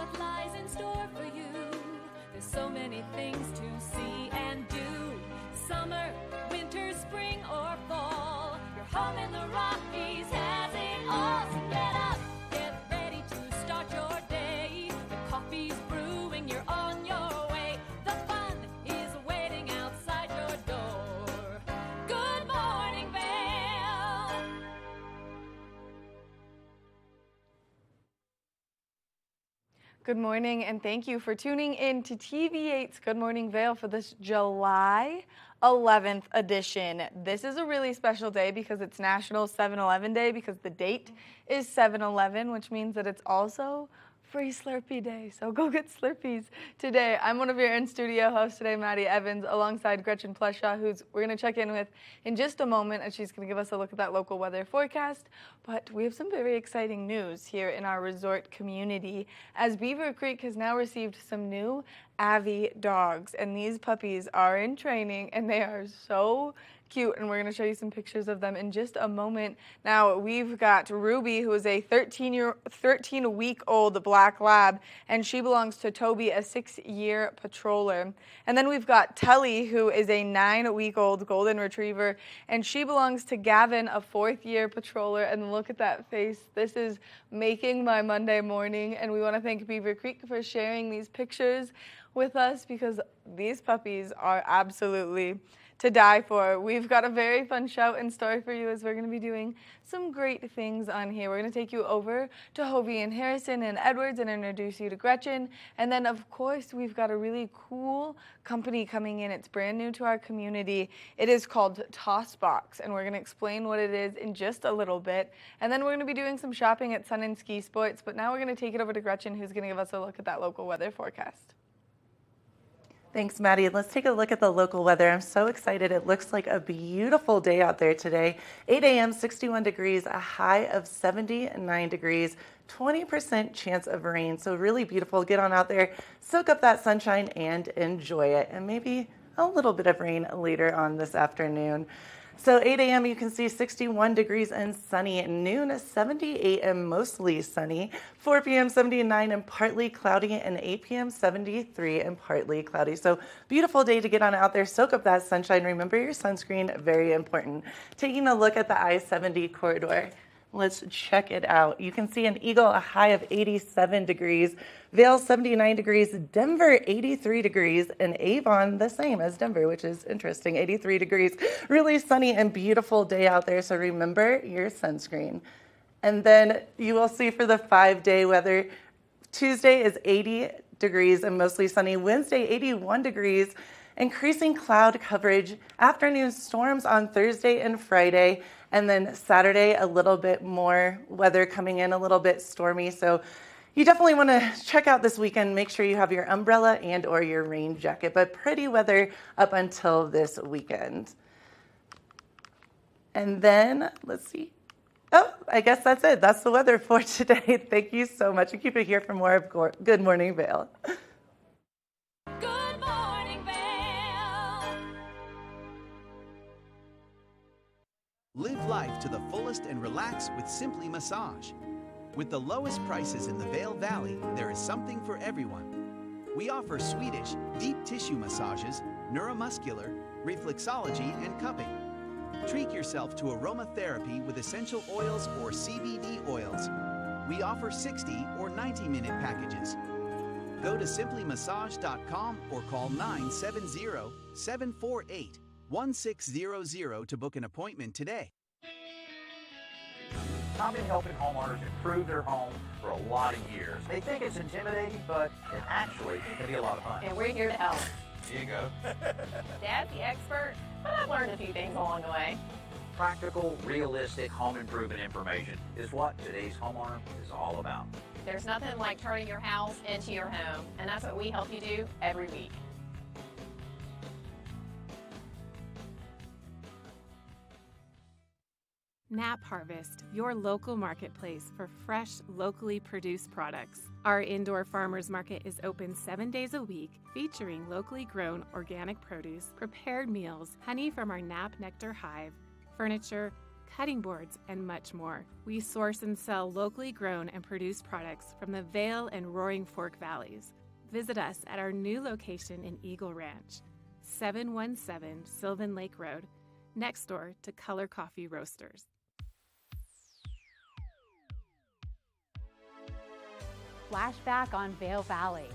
what lies in store for you. There's so many things to see and do. Summer, winter, spring, or fall. Your home in the Rockies has it all. So get up, get ready to start your day. The coffee's brewing, you're on your way. The fun is waiting outside your door. Good morning, Vail. Good morning, and thank you for tuning in to TV8's Good Morning Vail for this July 11th edition. This is a really special day because it's National 7-Eleven Day, because the date is 7-Eleven, which means that it's also Free Slurpee Day, so go get Slurpees today. I'm one of your in-studio hosts today, Maddie Evans, alongside Gretchen Pleshaw, who's we're going to check in with in just a moment, and she's going to give us a look at that local weather forecast. But we have some very exciting news here in our resort community, as Beaver Creek has now received some new Avi dogs, and these puppies are in training, and they are so cute, and we're going to show you some pictures of them in just a moment. Now, we've got Ruby, who is a 13-week-old black lab, and she belongs to Toby, a 6-year patroller. And then we've got Telly, who is a 9-week-old golden retriever, and she belongs to Gavin, a 4th-year patroller. And look at that face. This is making my Monday morning, and we want to thank Beaver Creek for sharing these pictures with us, because these puppies are absolutely to die for. We've got a very fun show in store for you, as we're going to be doing some great things on here. We're going to take you over to Hovey and Harrison and Edwards and introduce you to Gretchen. And then, of course, we've got a really cool company coming in. It's brand new to our community. It is called Tossbox, and we're going to explain what it is in just a little bit. And then we're going to be doing some shopping at Sun and Ski Sports. But now we're going to take it over to Gretchen, who's going to give us a look at that local weather forecast. Thanks, Maddie. Let's take a look at the local weather. I'm so excited. It looks like a beautiful day out there today. 8 a.m., 61 degrees, a high of 79 degrees, 20% chance of rain. So really beautiful. Get on out there, soak up that sunshine, and enjoy it. And maybe a little bit of rain later on this afternoon. So 8 a.m. you can see 61 degrees and sunny. At noon, 78 and mostly sunny. 4 p.m. 79 and partly cloudy. And 8 p.m. 73 and partly cloudy. So beautiful day to get on out there, soak up that sunshine. Remember your sunscreen, very important. Taking a look at the I-70 corridor. Let's check it out. You can see an Eagle, a high of 87 degrees. Vail, 79 degrees. Denver, 83 degrees. And Avon, the same as Denver, which is interesting, 83 degrees. Really sunny and beautiful day out there, so remember your sunscreen. And then you will see for the 5-day weather, Tuesday is 80 degrees and mostly sunny. Wednesday, 81 degrees. Increasing cloud coverage. Afternoon storms on Thursday and Friday. And then Saturday, a little bit more weather coming in, a little bit stormy. So you definitely want to check out this weekend. Make sure you have your umbrella and or your rain jacket. But pretty weather up until this weekend. And then, let's see. Oh, I guess that's it. That's the weather for today. Thank you so much. And keep it here for more of Good Morning Vail. Good morning, Vail. Live life to the fullest and relax with Simply Massage. With the lowest prices in the Vail Valley, there is something for everyone. We offer Swedish, deep tissue massages, neuromuscular, reflexology, and cupping. Treat yourself to aromatherapy with essential oils or CBD oils. We offer 60 or 90-minute packages. Go to simplymassage.com or call 970-748-1600 to book an appointment today. I've been helping homeowners improve their home for a lot of years. They think it's intimidating, but it actually can be a lot of fun. And we're here to help. Here you go. Dad's the expert, but I've learned a few things along the way. Practical, realistic home improvement information is what today's homeowner is all about. There's nothing like turning your house into your home, and that's what we help you do every week. Nap Harvest, your local marketplace for fresh, locally produced products. Our indoor farmers market is open 7 days a week, featuring locally grown organic produce, prepared meals, honey from our Nap Nectar hive, furniture, cutting boards, and much more. We source and sell locally grown and produced products from the Vail and Roaring Fork Valleys. Visit us at our new location in Eagle Ranch, 717 Sylvan Lake Road, next door to Color Coffee Roasters. Flashback on Vail Valley.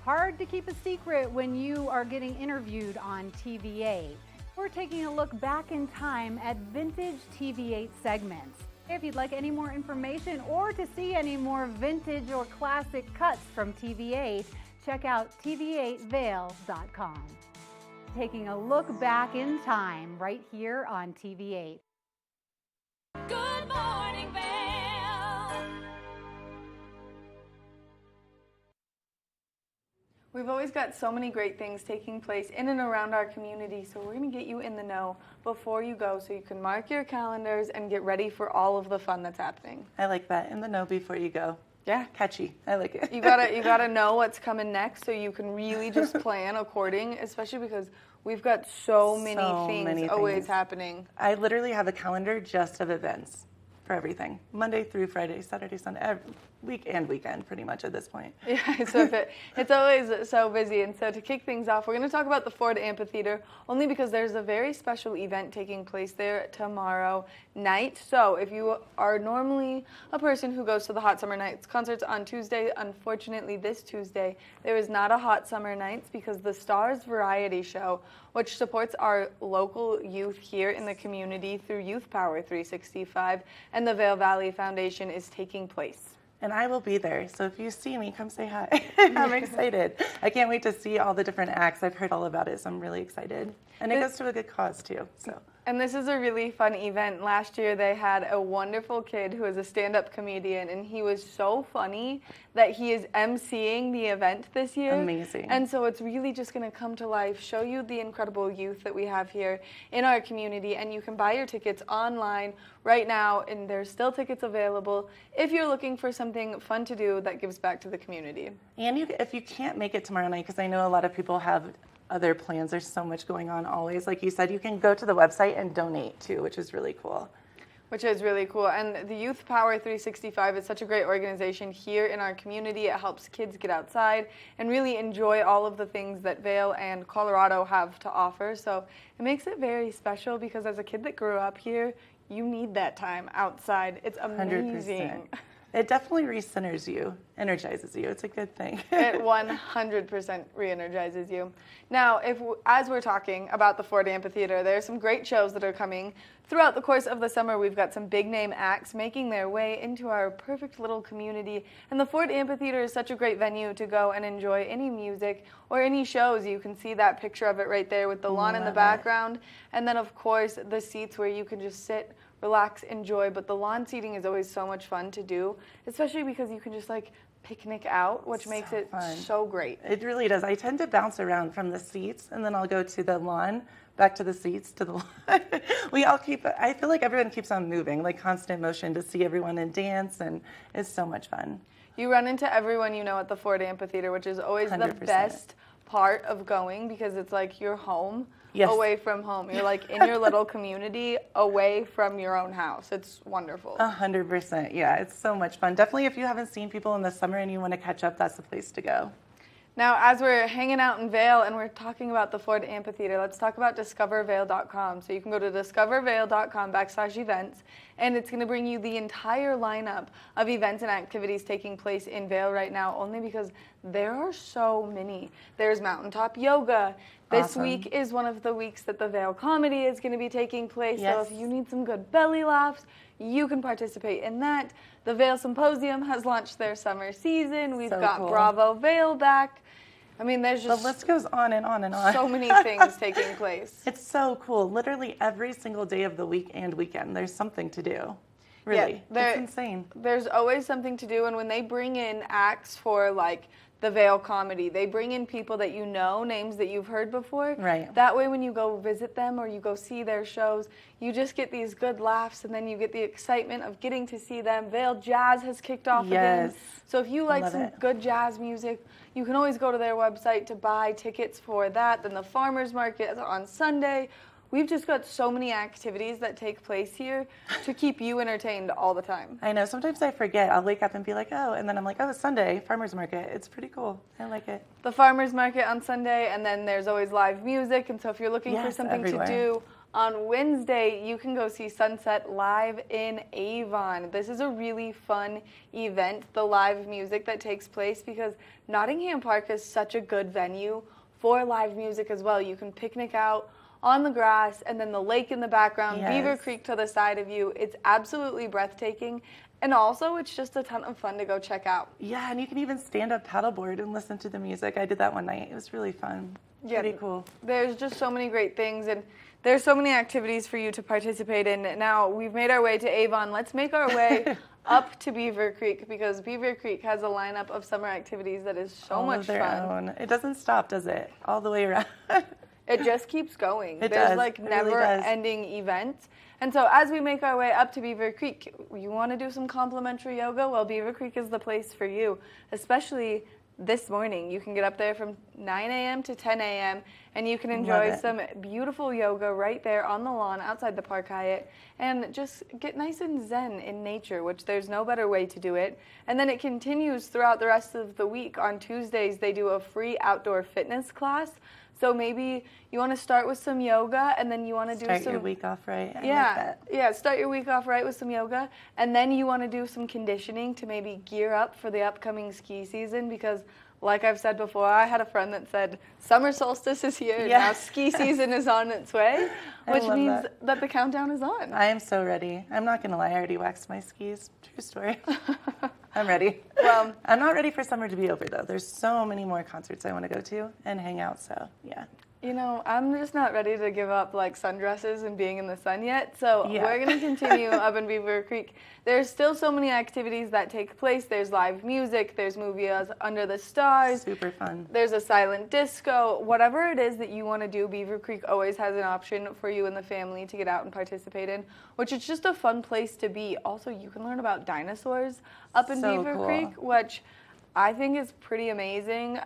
Hard to keep a secret when you are getting interviewed on TV8. We're taking a look back in time at vintage TV8 segments. If you'd like any more information or to see any more vintage or classic cuts from TV8, check out tv8vail.com. Taking a look back in time right here on TV8. Good morning, Vail. We've always got so many great things taking place in and around our community, so we're going to get you in the know before you go so you can mark your calendars and get ready for all of the fun that's happening. I like that. In the know before you go. Yeah. Catchy. I like it. You gotta know what's coming next so you can really just plan according, especially because we've got so many things always happening. I literally have a calendar just of events for everything. Monday through Friday, Saturday, Sunday, every week and weekend pretty much at this point. Yeah, so it's always so busy. And so to kick things off, we're going to talk about the Ford Amphitheater only because there's a very special event taking place there tomorrow night. So if you are normally a person who goes to the Hot Summer Nights concerts on Tuesday, unfortunately this Tuesday, there is not a Hot Summer Nights because the Stars Variety Show, which supports our local youth here in the community through Youth Power 365 and the Vail Valley Foundation, is taking place. And I will be there, so if you see me, come say hi. I'm excited. I can't wait to see all the different acts. I've heard all about it, so I'm really excited. And it goes to a good cause, too. And this is a really fun event. Last year, they had a wonderful kid who is a stand-up comedian, and he was so funny that he is emceeing the event this year. Amazing. And so it's really just going to come to life, show you the incredible youth that we have here in our community, and you can buy your tickets online right now, and there's still tickets available if you're looking for something fun to do that gives back to the community. And if you can't make it tomorrow night, because I know a lot of people have other plans, there's so much going on always. Like you said, you can go to the website and donate too, which is really cool. Which is really cool. And the Youth Power 365 is such a great organization here in our community. It helps kids get outside and really enjoy all of the things that Vail and Colorado have to offer. So it makes it very special because as a kid that grew up here, you need that time outside. It's amazing. 100%. It definitely recenters you, energizes you. It's a good thing. It 100% re-energizes you. Now, as we're talking about the Ford Amphitheater, there are some great shows that are coming. Throughout the course of the summer, we've got some big-name acts making their way into our perfect little community. And the Ford Amphitheater is such a great venue to go and enjoy any music or any shows. You can see that picture of it right there with the lawn in the background. And then, of course, the seats where you can just sit, relax, enjoy, but the lawn seating is always so much fun to do, especially because you can just picnic out, which makes it fun. So great. It really does. I tend to bounce around from the seats, and then I'll go to the lawn, back to the seats, to the lawn. I feel like everyone keeps on moving, like constant motion to see everyone and dance, and it's so much fun. You run into everyone you know at the Ford Amphitheater, which is always 100%. The best part of going because it's like you're home. Yes. Away from home. You're in your little community away from your own house. It's wonderful. 100%. Yeah, it's so much fun. Definitely if you haven't seen people in the summer and you want to catch up, that's the place to go. Now, as we're hanging out in Vail and we're talking about the Ford Amphitheater, let's talk about discovervail.com. So you can go to discovervail.com/events, and it's going to bring you the entire lineup of events and activities taking place in Vail right now, only because there are so many. There's mountaintop yoga. This week is one of the weeks that the Vail Comedy is going to be taking place. Yes. So if you need some good belly laughs, you can participate in that. The Vail Symposium has launched their summer season. We've got cool. Bravo Vail back. I mean, there's just... The list goes on and on and on. So many things taking place. It's so cool. Literally every single day of the week and weekend, there's something to do. Really. Yeah, it's insane. There's always something to do. And when they bring in acts for, the Vail Comedy, they bring in people that you know, names that you've heard before. Right. That way when you go visit them or you go see their shows, you just get these good laughs and then you get the excitement of getting to see them. Vail Jazz has kicked off again. So if you like some good jazz music, you can always go to their website to buy tickets for that. Then the Farmers Market on Sunday. we've just got so many activities that take place here to keep you entertained all the time. I know. Sometimes I forget. I'll wake up and be like, oh, and then I'm like, oh, it's Sunday, farmer's market. It's pretty cool. I like it. The farmer's market on Sunday, and then there's always live music. And so if you're looking for something everywhere. to do on Wednesday, you can go see Sunset live in Avon. This is a really fun event, the live music that takes place, because Nottingham Park is such a good venue for live music as well. You can picnic out on the grass, and then the lake in the background, Beaver Creek to the side of you. It's absolutely breathtaking. And also, it's just a ton of fun to go check out. Yeah, and you can even stand up paddleboard and listen to the music. I did that one night. It was really fun. Yeah, pretty cool. There's just so many great things, and there's so many activities for you to participate in. Now, we've made our way to Avon. Let's make our way up to Beaver Creek, because Beaver Creek has a lineup of summer activities that is so All much of their fun. own. It doesn't stop, does it? All the way around. It just keeps going. It There's does. like It really never-ending events. And so as we make our way up to Beaver Creek, you want to do some complimentary yoga? Well, Beaver Creek is the place for you, especially this morning. You can get up there from 9 a.m. to 10 a.m. and you can enjoy some beautiful yoga right there on the lawn outside the Park Hyatt and just get nice and zen in nature, which there's no better way to do it. And then it continues throughout the rest of the week. On Tuesdays, they do a free outdoor fitness class. So maybe you want to start with some yoga, and then you want to do Start your week off right. I like that. Start your week off right with some yoga, and then you want to do some conditioning to maybe gear up for the upcoming ski season, because like I've said before, I had a friend that said summer solstice is here, now ski season is on its way, which means that the countdown is on. I am so ready. I'm not going to lie, I already waxed my skis. True story. I'm ready. Well, I'm not ready for summer to be over, though. There's so many more concerts I want to go to and hang out, so yeah. You know, I'm just not ready to give up like sundresses and being in the sun yet. So we're going to continue up in Beaver Creek. There's still so many activities that take place. There's live music. There's movies under the stars. Super fun. There's a silent disco. Whatever it is that you want to do, Beaver Creek always has an option for you and the family to get out and participate in, which is just a fun place to be. Also, you can learn about dinosaurs up in Beaver Creek, which I think is pretty amazing.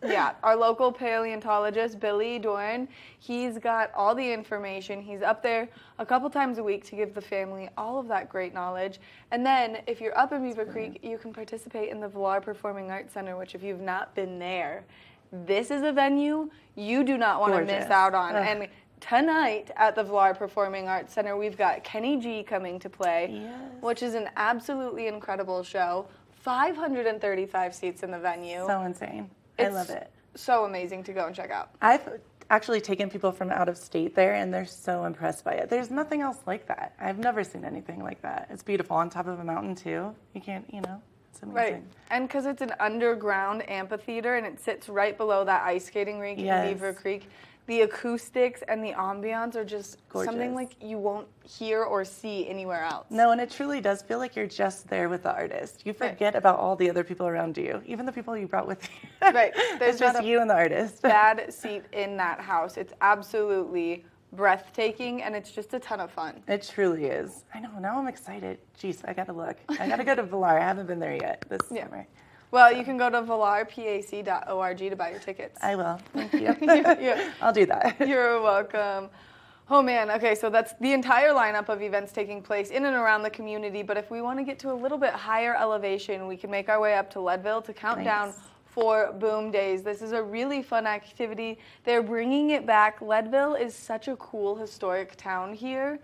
Yeah, our local paleontologist, Billy Dorn, he's got all the information. He's up there a couple times a week to give the family all of that great knowledge. And then if you're up in Beaver Creek, you can participate in the Vail Performing Arts Center, which if you've not been there, this is a venue you do not want to miss out on. And tonight at the Vail Performing Arts Center, we've got Kenny G coming to play, which is an absolutely incredible show. 535 seats in the venue. So insane. I love it. So amazing to go and check out. I've actually taken people from out of state there, and they're so impressed by it. There's nothing else like that. I've never seen anything like that. It's beautiful on top of a mountain, too. You can't, it's amazing. Right. And because it's an underground amphitheater, and it sits right below that ice skating rink in Beaver Creek, the acoustics and the ambiance are just something like you won't hear or see anywhere else. No, and it truly does feel like you're just there with the artist. You forget about all the other people around you, even the people you brought with you. Right. There's just you and the artist. Bad seat in that house. It's absolutely breathtaking, and it's just a ton of fun. It truly is. I know. Now I'm excited. Jeez, I got to look. I got to go to Vail. I haven't been there yet this summer. Well, you can go to valarpac.org to buy your tickets. I will. Thank you. I'll do that. You're welcome. Oh, man. Okay, so that's the entire lineup of events taking place in and around the community. But if we want to get to a little bit higher elevation, we can make our way up to Leadville to count down for Boom Days. This is a really fun activity. They're bringing it back. Leadville is such a cool historic town here.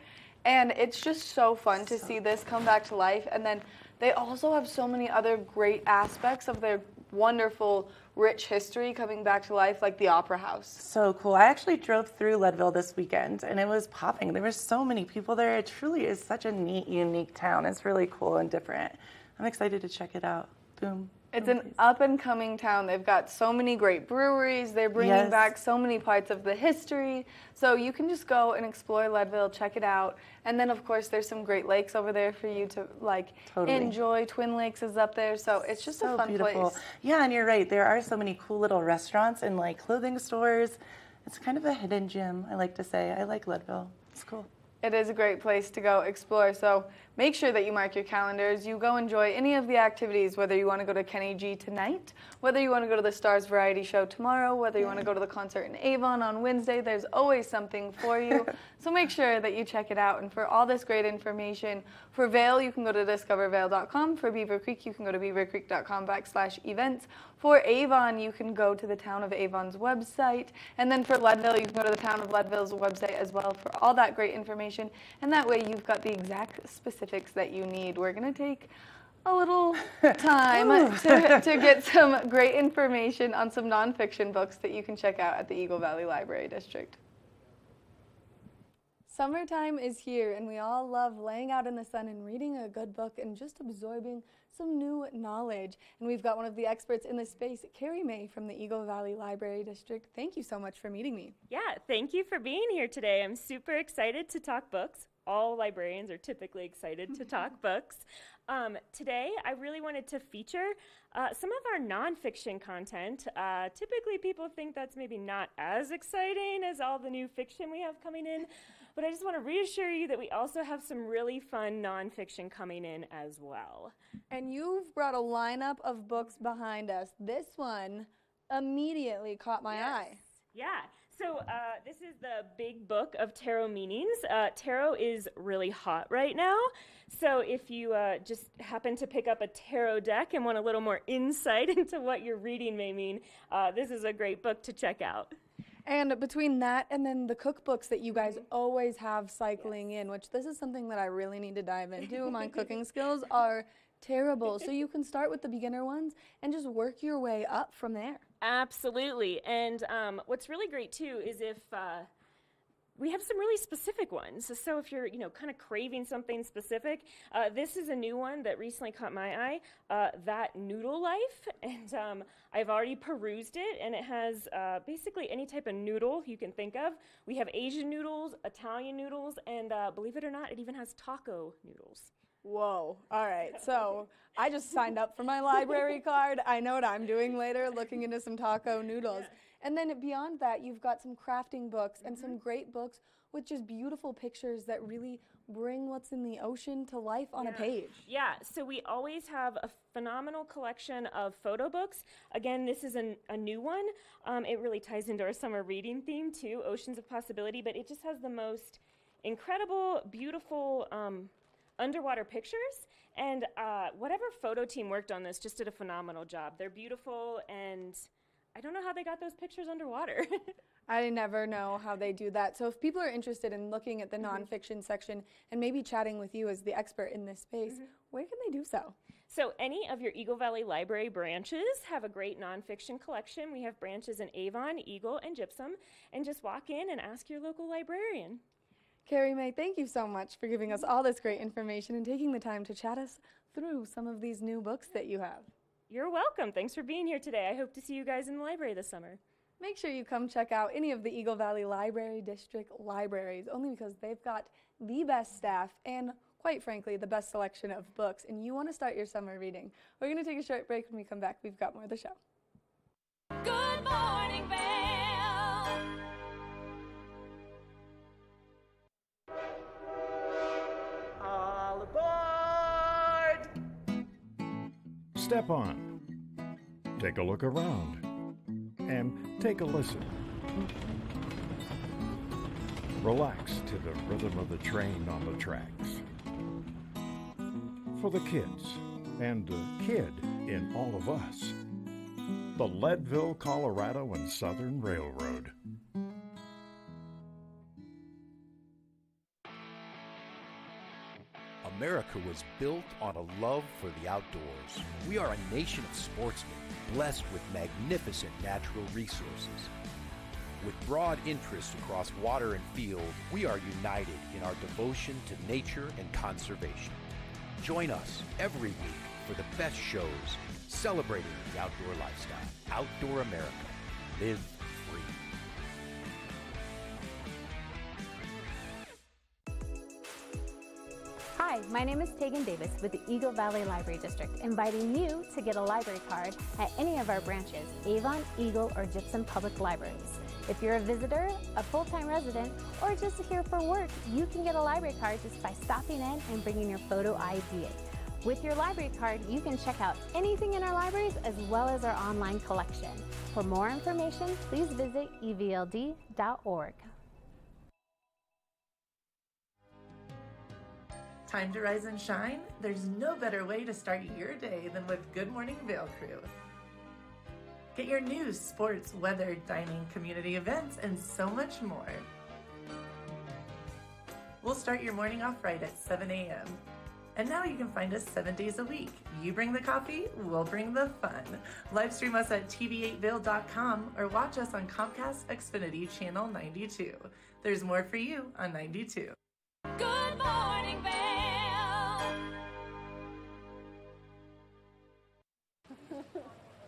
And it's just so fun to see this come back to life. And then they also have so many other great aspects of their wonderful, rich history coming back to life, like the Opera House. So cool. I actually drove through Leadville this weekend, and it was popping. There were so many people there. It truly is such a neat, unique town. It's really cool and different. I'm excited to check it out. Boom. It's an up-and-coming town. They've got so many great breweries. They're bringing back so many parts of the history. So you can just go and explore Leadville, check it out. And then, of course, there's some great lakes over there for you to, enjoy. Twin Lakes is up there. So it's just a fun place. Yeah, and you're right. There are so many cool little restaurants and, clothing stores. It's kind of a hidden gem, I like to say. I like Leadville. It's cool. It is a great place to go explore. So make sure that you mark your calendars. You go enjoy any of the activities, whether you want to go to Kenny G tonight, whether you want to go to the Stars Variety Show tomorrow, whether you want to go to the concert in Avon on Wednesday. There's always something for you. So make sure that you check it out. And for all this great information, for Vail, you can go to discovervail.com. For Beaver Creek, you can go to beavercreek.com/events. For Avon, you can go to the Town of Avon's website. And then for Leadville, you can go to the Town of Leadville's website as well for all that great information. And that way you've got the exact specifics that you need. We're going to take a little time to get some great information on some nonfiction books that you can check out at the Eagle Valley Library District. Summertime is here, and we all love laying out in the sun and reading a good book and just absorbing some new knowledge. And we've got one of the experts in this space, Carrie May from the Eagle Valley Library District. Thank you so much for meeting me. Yeah, thank you for being here today. I'm super excited to talk books. All librarians are typically excited to talk books. Today, I really wanted to feature some of our nonfiction content. Typically, people think that's maybe not as exciting as all the new fiction we have coming in, but I just want to reassure you that we also have some really fun nonfiction coming in as well. And you've brought a lineup of books behind us. This one immediately caught my eye. Yeah. So this is the big book of tarot meanings. Tarot is really hot right now. So if you just happen to pick up a tarot deck and want a little more insight into what your reading may mean, this is a great book to check out. And between that and then the cookbooks that you guys always have cycling in, which this is something that I really need to dive into. My cooking skills are terrible. So you can start with the beginner ones and just work your way up from there. Absolutely. And what's really great too is if we have some really specific ones. So if you're, kind of craving something specific, this is a new one that recently caught my eye, That Noodle Life. And I've already perused it, and it has basically any type of noodle you can think of. We have Asian noodles, Italian noodles, and believe it or not, it even has taco noodles. Whoa. All right. So I just signed up for my library card. I know what I'm doing later, looking into some taco noodles. And then beyond that, you've got some crafting books and some great books with just beautiful pictures that really bring what's in the ocean to life on a page. Yeah. So we always have a phenomenal collection of photo books. Again, this is a new one. It really ties into our summer reading theme too, Oceans of Possibility, but it just has the most incredible, beautiful underwater pictures, and whatever photo team worked on this just did a phenomenal job. They're beautiful, and I don't know how they got those pictures underwater. I never know how they do that. So if people are interested in looking at the nonfiction section and maybe chatting with you as the expert in this space, where can they do so? So any of your Eagle Valley Library branches have a great nonfiction collection. We have branches in Avon, Eagle, and Gypsum, and just walk in and ask your local librarian. Carrie May, thank you so much for giving us all this great information and taking the time to chat us through some of these new books that you have. You're welcome. Thanks for being here today. I hope to see you guys in the library this summer. Make sure you come check out any of the Eagle Valley Library District libraries, only because they've got the best staff and, quite frankly, the best selection of books, and you want to start your summer reading. We're going to take a short break. When we come back, we've got more of the show. Good morning, Vail. All aboard! Step on, take a look around, and take a listen. Relax to the rhythm of the train on the tracks. For the kids, and the kid in all of us, the Leadville, Colorado and Southern Railroad. America was built on a love for the outdoors. We are a nation of sportsmen, blessed with magnificent natural resources. With broad interests across water and field, we are united in our devotion to nature and conservation. Join us every week for the best shows celebrating the outdoor lifestyle. Outdoor America. Live free. Hi, my name is Tegan Davis with the Eagle Valley Library District, inviting you to get a library card at any of our branches, Avon, Eagle, or Gypsum Public Libraries. If you're a visitor, a full-time resident, or just here for work, you can get a library card just by stopping in and bringing your photo ID. With your library card, you can check out anything in our libraries as well as our online collection. For more information, please visit evld.org. Time to rise and shine? There's no better way to start your day than with Good Morning Vail Crew. Get your news, sports, weather, dining, community events, and so much more. We'll start your morning off right at 7 a.m. And now you can find us 7 days a week. You bring the coffee, we'll bring the fun. Live stream us at tv8vail.com or watch us on Comcast Xfinity Channel 92. There's more for you on 92. Good morning, Vail.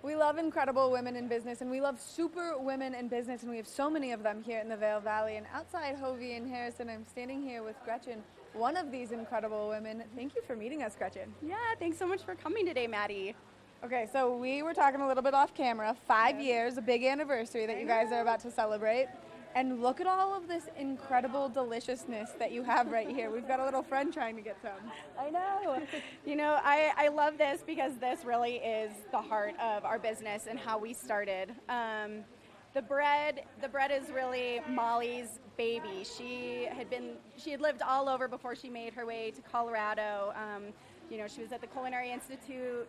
We love incredible women in business, and we love super women in business, and we have so many of them here in the Vail Valley. And outside Hovey and Harrison, I'm standing here with Gretchen, one of these incredible women. Thank you for meeting us, Gretchen. Yeah, thanks so much for coming today, Maddie. Okay, so we were talking a little bit off camera. 5 years, a big anniversary that you guys are about to celebrate. And look at all of this incredible deliciousness that you have right here. We've got a little friend trying to get some. I know. You know, I love this because this really is the heart of our business and how we started. The bread is really Molly's baby. She had lived all over before she made her way to Colorado. You know, she was at the Culinary Institute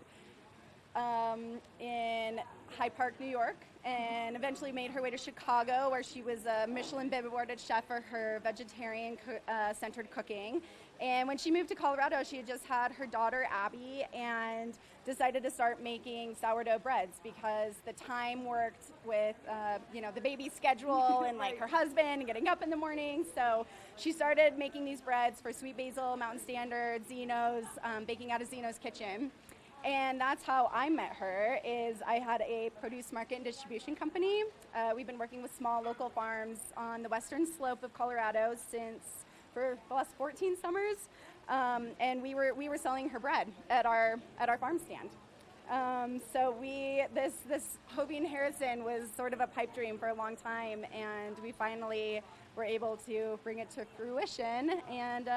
in Hyde Park, New York, and eventually made her way to Chicago, where she was a Michelin Bib awarded chef for her vegetarian centered cooking. And when she moved to Colorado, she had just had her daughter Abby and decided to start making sourdough breads because the time worked with you know, the baby schedule and like her husband and getting up in the morning. So she started making these breads for Sweet Basil, Mountain Standard, Zeno's, baking out of Zeno's kitchen. And that's how I met her. Is I had a produce market and distribution company. We've been working with small local farms on the western slope of Colorado for the last 14 summers, and we were selling her bread at our farm stand. So this Hovey and Harrison was sort of a pipe dream for a long time, and we finally were able to bring it to fruition. And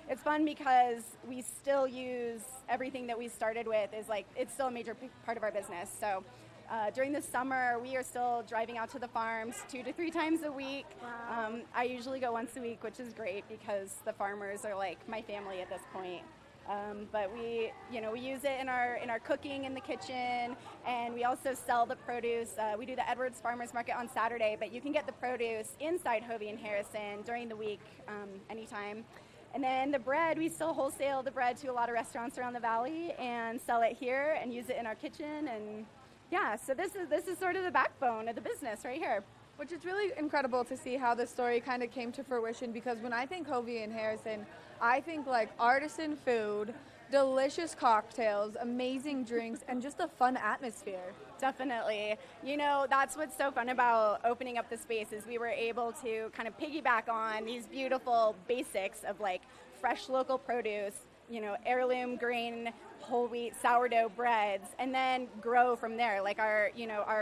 it's fun because we still use everything that we started with. It's still a major part of our business. So during the summer, we are still driving out to the farms 2 to 3 times a week. Wow. I usually go once a week, which is great because the farmers are like my family at this point. But we use it in our cooking in the kitchen, and we also sell the produce. We do the Edwards Farmers Market on Saturday, but you can get the produce inside Hovey and Harrison during the week, anytime. And then the bread, we still wholesale the bread to a lot of restaurants around the valley and sell it here and use it in our kitchen. And yeah, so this is sort of the backbone of the business right here. Which is really incredible to see how the story kind of came to fruition, because when I think Hovey and Harrison, I think like artisan food, delicious cocktails, amazing drinks, and just a fun atmosphere. Definitely. You know, that's what's so fun about opening up the space is we were able to kind of piggyback on these beautiful basics of like fresh local produce, you know, heirloom grain, whole wheat, sourdough breads, and then grow from there. Like our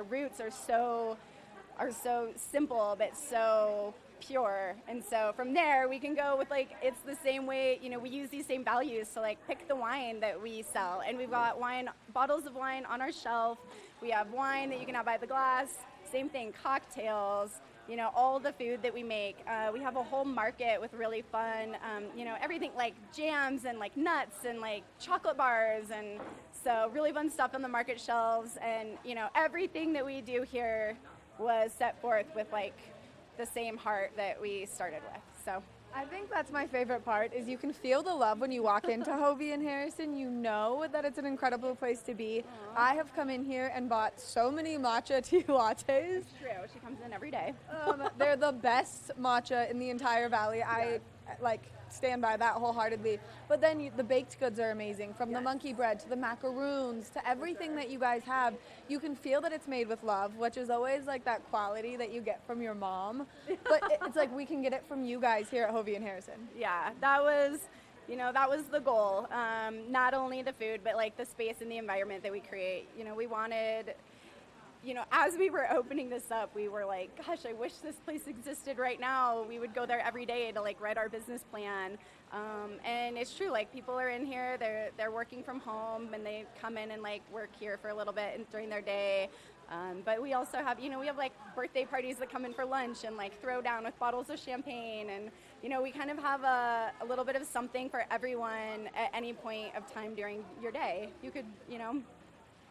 roots are so simple but so pure, and so from there we can go with like, it's the same way, you know, we use these same values to like pick the wine that we sell, and we've got bottles of wine on our shelf. We have wine that you can have by the glass, same thing, cocktails, you know, all the food that we make. We have a whole market with really fun, you know, everything like jams and like nuts and like chocolate bars, and so really fun stuff on the market shelves. And you know, everything that we do here was set forth with like the same heart that we started with. So I think that's my favorite part, is you can feel the love when you walk into Hovey and Harrison. You know that it's an incredible place to be. Aww. I have come in here and bought so many matcha tea lattes. It's true. She comes in every day. They're the best matcha in the entire valley. Yeah. I stand by that wholeheartedly. But then the baked goods are amazing, from the monkey bread to the macaroons to everything that you guys have. You can feel that it's made with love, which is always like that quality that you get from your mom. But it's like we can get it from you guys here at Hovey and Harrison. Yeah, that was, You know, that was the goal. Not only the food, but like the space and the environment that we create. You know, we wanted, you know, as we were opening this up, we were like, gosh, I wish this place existed right now. We would go there every day to like write our business plan. And it's true, like people are in here, they're working from home and they come in and like work here for a little bit during their day. But we also have, you know, we have like birthday parties that come in for lunch and like throw down with bottles of champagne. And, you know, we kind of have a little bit of something for everyone at any point of time during your day. You could, you know,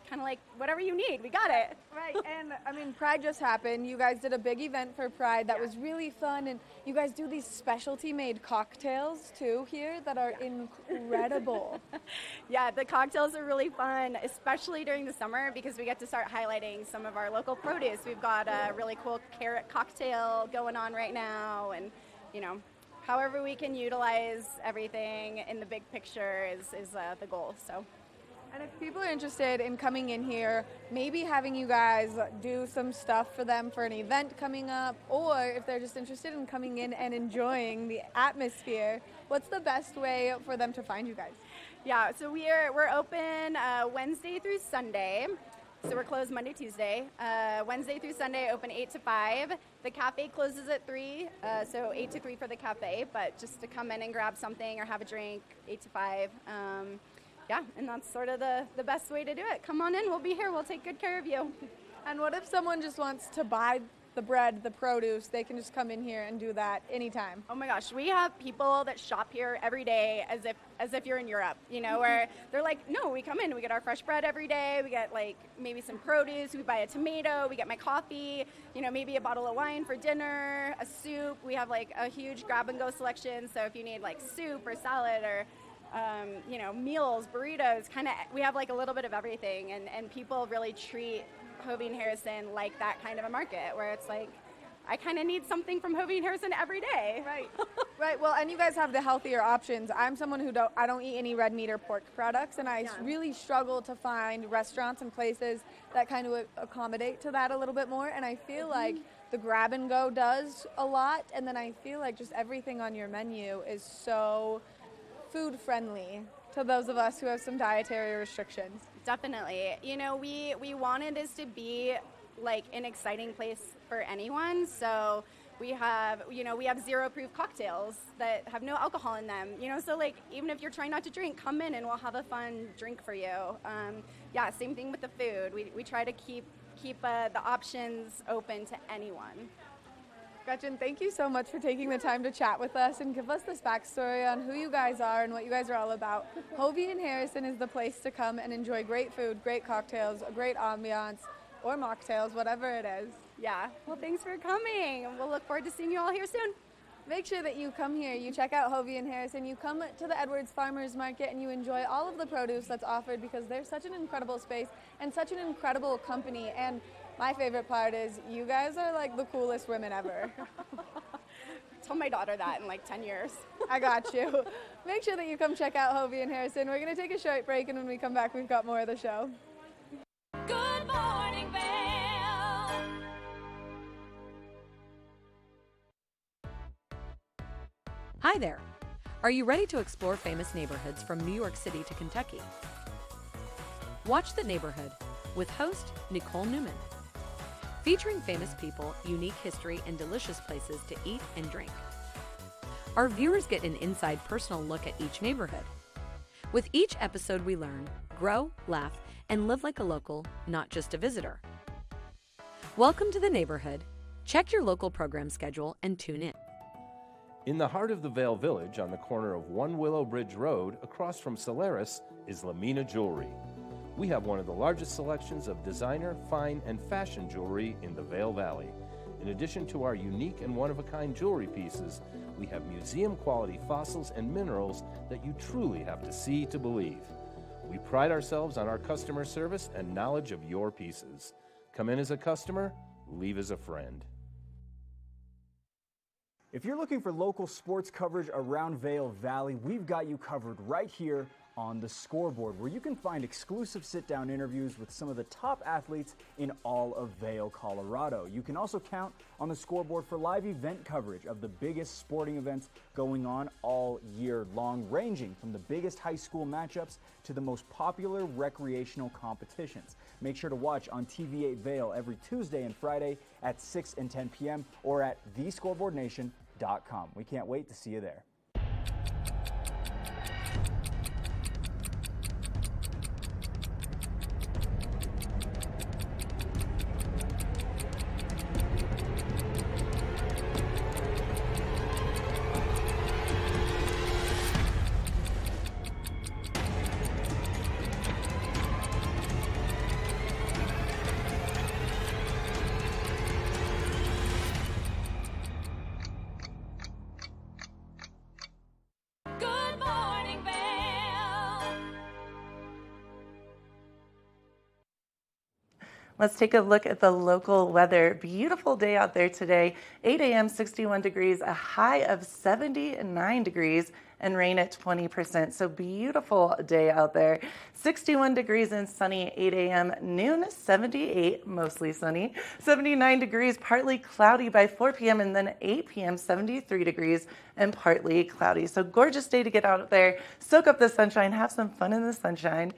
kind of like whatever you need, we got it. Right, and I mean, Pride just happened. You guys did a big event for Pride that was really fun, and you guys do these specialty made cocktails too here that are incredible. Yeah, the cocktails are really fun, especially during the summer because we get to start highlighting some of our local produce. We've got a really cool carrot cocktail going on right now, and you know, however we can utilize everything in the big picture is the goal. So. And if people are interested in coming in here, maybe having you guys do some stuff for them for an event coming up, or if they're just interested in coming in and enjoying the atmosphere, what's the best way for them to find you guys? Yeah, so we're open Wednesday through Sunday. So we're closed Monday, Tuesday. Wednesday through Sunday, open 8 to 5. The cafe closes at 3, so 8 to 3 for the cafe, but just to come in and grab something or have a drink, 8 to 5. Yeah, and that's sort of the best way to do it. Come on in, we'll be here, we'll take good care of you. And what if someone just wants to buy the bread, the produce, they can just come in here and do that anytime? Oh my gosh, we have people that shop here every day as if you're in Europe, you know, where they're like, no, we come in, we get our fresh bread every day, we get like maybe some produce, we buy a tomato, we get my coffee, you know, maybe a bottle of wine for dinner, a soup. We have like a huge grab and go selection, so if you need like soup or salad or you know, meals, burritos, kind of, we have like a little bit of everything, and people really treat Hovey and Harrison like that kind of a market where it's like, I kind of need something from Hovey and Harrison every day. Right. Right. Well, and you guys have the healthier options. I'm someone who I don't eat any red meat or pork products, and I really struggle to find restaurants and places that kind of accommodate to that a little bit more. And I feel like the grab and go does a lot, and then I feel like just everything on your menu is so food friendly to those of us who have some dietary restrictions. Definitely. You know, we wanted this to be like an exciting place for anyone. So we have, you know, we have 0 proof cocktails that have no alcohol in them. You know, so like even if you're trying not to drink, come in and we'll have a fun drink for you. Yeah, same thing with the food. We try to keep the options open to anyone. Gretchen, thank you so much for taking the time to chat with us and give us this backstory on who you guys are and what you guys are all about. Hovey and Harrison is the place to come and enjoy great food, great cocktails, a great ambiance, or mocktails, whatever it is. Yeah, well, thanks for coming. We'll look forward to seeing you all here soon. Make sure that you come here, you check out Hovey and Harrison, you come to the Edwards Farmers Market and you enjoy all of the produce that's offered because they're such an incredible space and such an incredible company. And my favorite part is you guys are like the coolest women ever. Tell my daughter that in like 10 years. I got you. Make sure that you come check out Hovey and Harrison. We're going to take a short break, and when we come back, we've got more of the show. Good morning, Vail. Hi there. Are you ready to explore famous neighborhoods from New York City to Kentucky? Watch The Neighborhood with host Nicole Newman. Featuring famous people, unique history, and delicious places to eat and drink. Our viewers get an inside personal look at each neighborhood. With each episode we learn, grow, laugh, and live like a local, not just a visitor. Welcome to The Neighborhood. Check your local program schedule and tune in. In the heart of the Vail Village, on the corner of One Willow Bridge Road, across from Solaris, is Lamina Jewelry. We have one of the largest selections of designer, fine, and fashion jewelry in the Vail Valley. In addition to our unique and one-of-a-kind jewelry pieces, we have museum-quality fossils and minerals that you truly have to see to believe. We pride ourselves on our customer service and knowledge of your pieces. Come in as a customer, leave as a friend. If you're looking for local sports coverage around Vail Valley, we've got you covered right here on the Scoreboard, where you can find exclusive sit-down interviews with some of the top athletes in all of Vail, Colorado. You can also count on the Scoreboard for live event coverage of the biggest sporting events going on all year long, ranging from the biggest high school matchups to the most popular recreational competitions. Make sure to watch on TV8 Vail every Tuesday and Friday at 6 and 10 p.m. or at thescoreboardnation.com. We can't wait to see you there. Good morning, Vail. Let's take a look at the local weather. Beautiful day out there today. 8 a.m., 61 degrees, a high of 79 degrees, and rain at 20%. So beautiful day out there. 61 degrees and sunny, 8 a.m., noon 78, mostly sunny. 79 degrees, partly cloudy by 4 p.m., and then 8 p.m., 73 degrees and partly cloudy. So gorgeous day to get out there, soak up the sunshine, have some fun in the sunshine.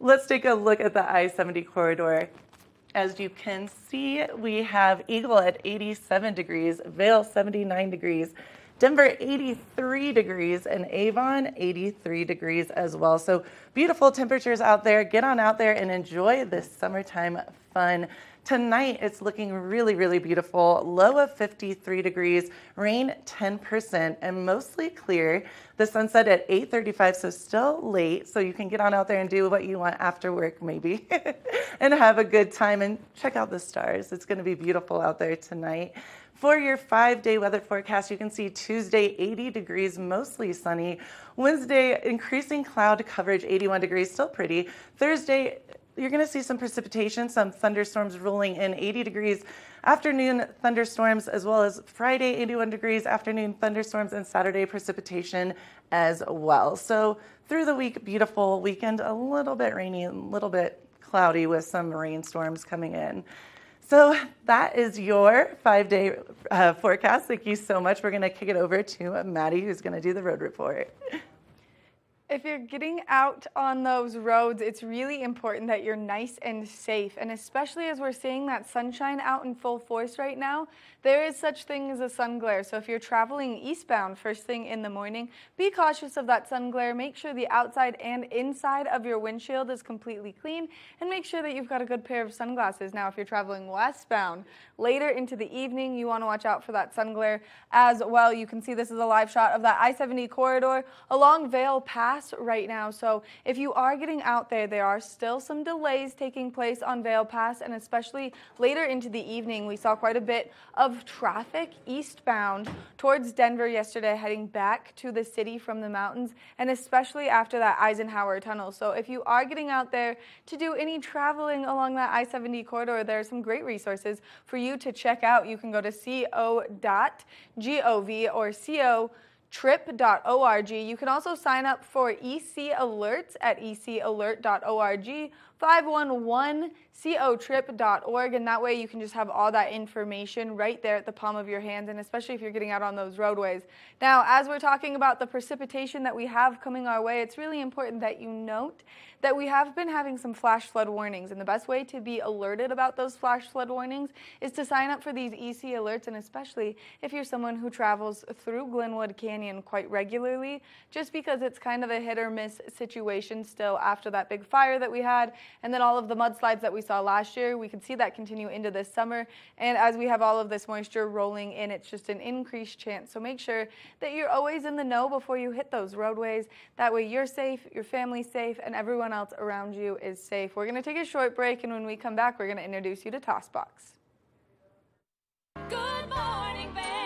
Let's take a look at the I-70 corridor. As you can see, we have Eagle at 87 degrees, Vail 79 degrees, Denver 83 degrees, and Avon 83 degrees as well. So beautiful temperatures out there. Get on out there and enjoy this summertime fun. Tonight, it's looking really, really beautiful. Low of 53 degrees, rain 10%, and mostly clear. The sunset at 8:35, so still late. So you can get on out there and do what you want after work, maybe, and have a good time and check out the stars. It's going to be beautiful out there tonight. For your 5-day weather forecast, you can see Tuesday, 80 degrees, mostly sunny. Wednesday, increasing cloud coverage, 81 degrees, still pretty. Thursday, you're going to see some precipitation, some thunderstorms rolling in, 80 degrees. Afternoon thunderstorms, as well as Friday, 81 degrees, afternoon thunderstorms, and Saturday precipitation as well. So through the week, beautiful weekend, a little bit rainy, a little bit cloudy with some rainstorms coming in. So that is your 5-day forecast. Thank you so much. We're going to kick it over to Maddie, who's going to do the road report. If you're getting out on those roads, it's really important that you're nice and safe. And especially as we're seeing that sunshine out in full force right now, there is such thing as a sun glare. So if you're traveling eastbound first thing in the morning, be cautious of that sun glare. Make sure the outside and inside of your windshield is completely clean, and make sure that you've got a good pair of sunglasses. Now, if you're traveling westbound, later into the evening, you want to watch out for that sun glare as well. You can see this is a live shot of that I-70 corridor along Vail Pass right now. So if you are getting out there, there are still some delays taking place on Vail Pass, and especially later into the evening, we saw quite a bit of traffic eastbound towards Denver yesterday, heading back to the city from the mountains, and especially after that Eisenhower tunnel. So if you are getting out there to do any traveling along that I-70 corridor, there are some great resources for you to check out. You can go to co.gov or co.trip.org. You can also sign up for EC Alerts at ecalert.org, 511cotrip.org, and that way you can just have all that information right there at the palm of your hands, and especially if you're getting out on those roadways. Now, as we're talking about the precipitation that we have coming our way, it's really important that you note that we have been having some flash flood warnings, and the best way to be alerted about those flash flood warnings is to sign up for these EC Alerts, and especially if you're someone who travels through Glenwood Canyon quite regularly, just because it's kind of a hit or miss situation still after that big fire that we had, and then all of the mudslides that we saw last year. We could see that continue into this summer, and as we have all of this moisture rolling in, it's just an increased chance. So make sure that you're always in the know before you hit those roadways. That way you're safe, your family's safe, and everyone else around you is safe. We're going to take a short break, and when we come back, we're going to introduce you to Tossbox. Good morning, Vail.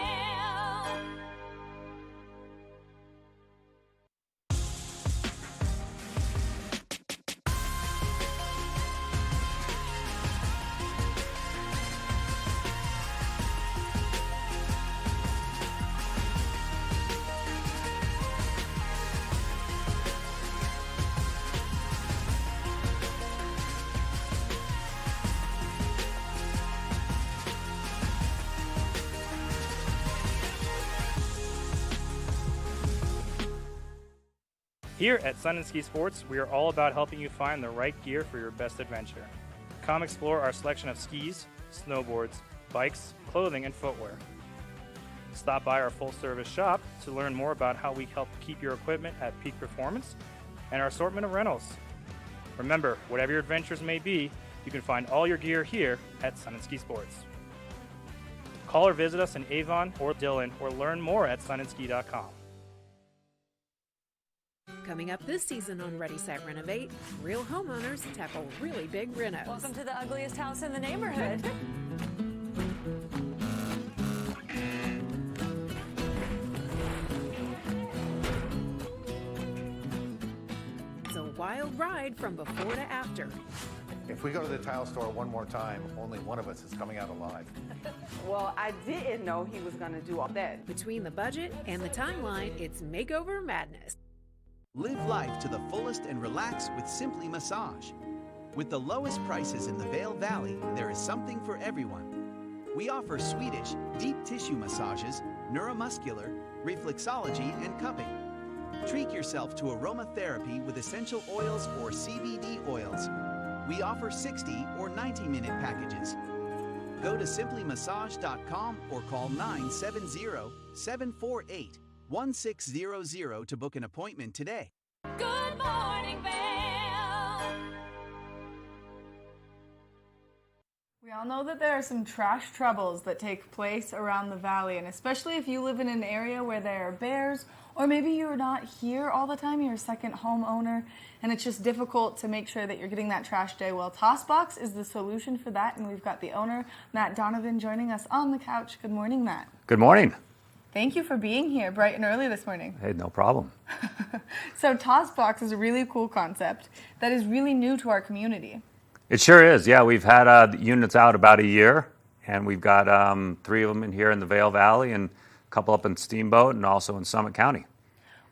Here at Sun and Ski Sports, we are all about helping you find the right gear for your best adventure. Come explore our selection of skis, snowboards, bikes, clothing, and footwear. Stop by our full-service shop to learn more about how we help keep your equipment at peak performance and our assortment of rentals. Remember, whatever your adventures may be, you can find all your gear here at Sun and Ski Sports. Call or visit us in Avon or Dillon or learn more at sunandski.com. Coming up this season on Ready, Set, Renovate, real homeowners tackle really big renos. Welcome to the ugliest house in the neighborhood. It's a wild ride from before to after. If we go to the tile store one more time, only one of us is coming out alive. Well, I didn't know he was going to do all that. Between the budget and the timeline, it's makeover madness. Live life to the fullest and relax with Simply Massage. With the lowest prices in the Vail Valley, there is something for everyone. We offer Swedish, deep tissue massages, neuromuscular, reflexology, and cupping. Treat yourself to aromatherapy with essential oils or CBD oils. We offer 60 or 90-minute packages. Go to simplymassage.com or call 970-748-1600 to book an appointment today. Good morning, Vail. We all know that there are some trash troubles that take place around the valley, and especially if you live in an area where there are bears, or maybe you're not here all the time, you're a second homeowner, and it's just difficult to make sure that you're getting that trash day. Well, Tossbox is the solution for that, and we've got the owner, Matt Donovan, joining us on the couch. Good morning, Matt. Good morning. Thank you for being here bright and early this morning. Hey, no problem. So Tossbox is a really cool concept that is really new to our community. It sure is. Yeah, we've had units out about a year, and we've got 3 of them in here in the Vail Valley and a couple up in Steamboat and also in Summit County.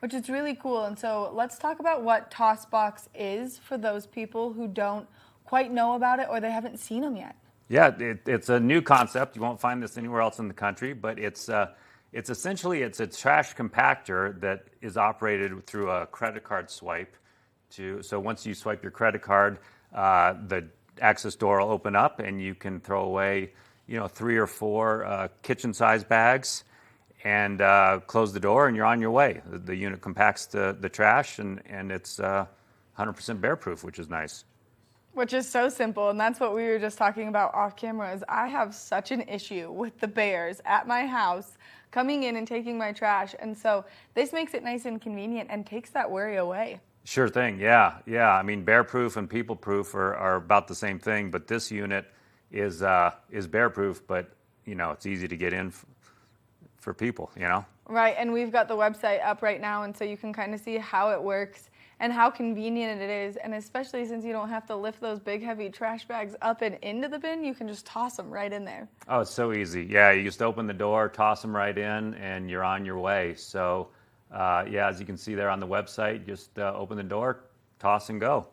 Which is really cool. And so let's talk about what Tossbox is for those people who don't quite know about it or they haven't seen them yet. Yeah, it's a new concept. You won't find this anywhere else in the country, but it's essentially a trash compactor that is operated through a credit card swipe. So once you swipe your credit card, the access door will open up and you can throw away 3 or 4 kitchen-sized bags and close the door and you're on your way. The unit compacts the trash and it's 100% bear-proof, which is nice. Which is so simple, and that's what we were just talking about off camera, is I have such an issue with the bears at my house coming in and taking my trash, and so this makes it nice and convenient and takes that worry away. Sure thing, yeah. I mean, bear-proof and people-proof are about the same thing, but this unit is bear-proof, but, it's easy to get in for people, Right, and we've got the website up right now, and so you can kind of see how it works and how convenient it is, and especially since you don't have to lift those big heavy trash bags up and into the bin, you can just toss them right in there. Oh, it's so easy. Yeah, you just open the door, toss them right in, and you're on your way. So, as you can see there on the website, just open the door, toss and go.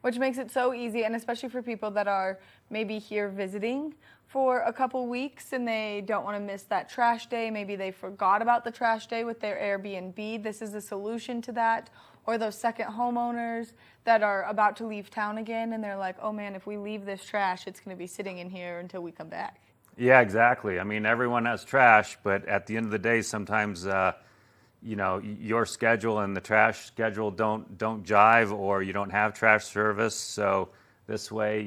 Which makes it so easy, and especially for people that are maybe here visiting for a couple weeks and they don't want to miss that trash day. Maybe they forgot about the trash day with their Airbnb. This is a solution to that. Or those second homeowners that are about to leave town again and they're like, oh man, if we leave this trash, it's going to be sitting in here until we come back. Yeah, exactly. I mean, everyone has trash, but at the end of the day, sometimes, your schedule and the trash schedule don't jive, or you don't have trash service. So this way,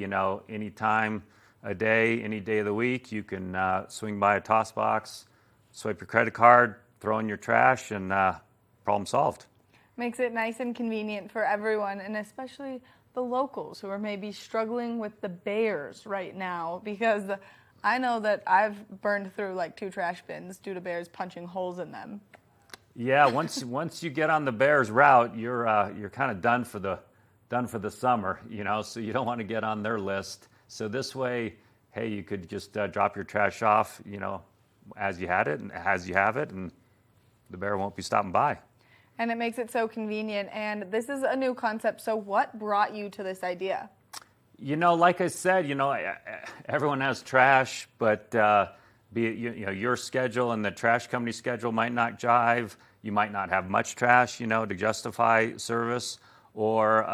any time a day, any day of the week, you can swing by a Tossbox, swipe your credit card, throw in your trash, and problem solved. Makes it nice and convenient for everyone, and especially the locals who are maybe struggling with the bears right now, because I know that I've burned through like 2 trash bins due to bears punching holes in them. Yeah, once you get on the bears route, you're kind of done for the summer, so you don't want to get on their list. So this way, hey, you could just drop your trash off, as you have it, and the bear won't be stopping by. And it makes it so convenient. And this is a new concept. So what brought you to this idea? Like I said, everyone has trash, but be it your schedule and the trash company schedule might not jive. you might not have much trash, to justify service, or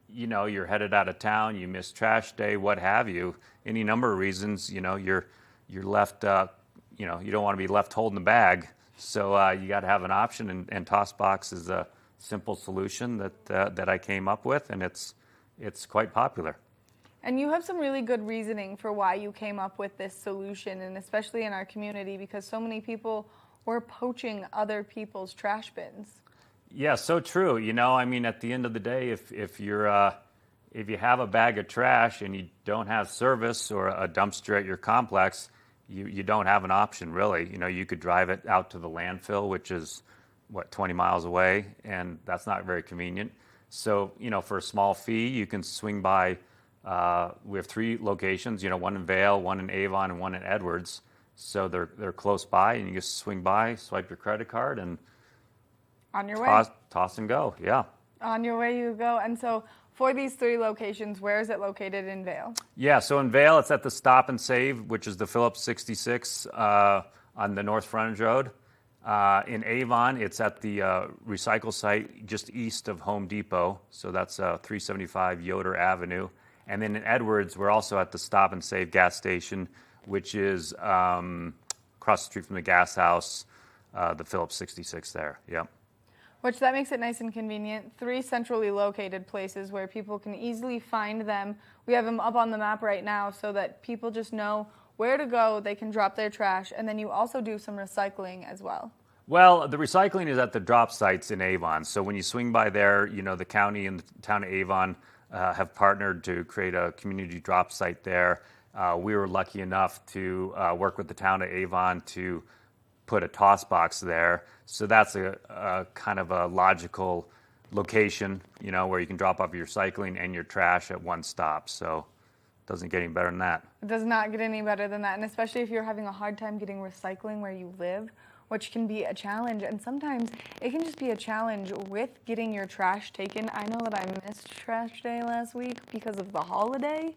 you're headed out of town, you miss trash day, what have you. Any number of reasons, you're left, you don't want to be left holding the bag. So you got to have an option, and TossBox is a simple solution that I came up with, and it's quite popular. And you have some really good reasoning for why you came up with this solution, and especially in our community, because so many people were poaching other people's trash bins. Yeah, so true. At the end of the day, if you have a bag of trash and you don't have service or a dumpster at your complex, you don't have an option, really. You could drive it out to the landfill, which is, 20 miles away, and that's not very convenient. So, for a small fee, you can swing by. We have 3 locations, one in Vail, one in Avon, and one in Edwards. So they're close by, and you just swing by, swipe your credit card, and on your way. Toss and go, yeah. On your way you go. And so for these 3 locations, where is it located in Vail? Yeah, so in Vail, it's at the Stop and Save, which is the Phillips 66 on the North Frontage Road. In Avon, it's at the recycle site just east of Home Depot. So that's 375 Yoder Avenue. And then in Edwards, we're also at the Stop and Save gas station, which is across the street from the gas house, the Phillips 66 there. Yep. Which that makes it nice and convenient. 3 centrally located places where people can easily find them. We have them up on the map right now so that people just know where to go. They can drop their trash, and then you also do some recycling as well. Well, the recycling is at the drop sites in Avon. So when you swing by there, the county and the town of Avon have partnered to create a community drop site there. We were lucky enough to work with the town of Avon to put a TossBox there. So that's a kind of a logical location, where you can drop off your recycling and your trash at one stop. So it doesn't get any better than that. It does not get any better than that. And especially if you're having a hard time getting recycling where you live, which can be a challenge. And sometimes it can just be a challenge with getting your trash taken. I know that I missed trash day last week because of the holiday.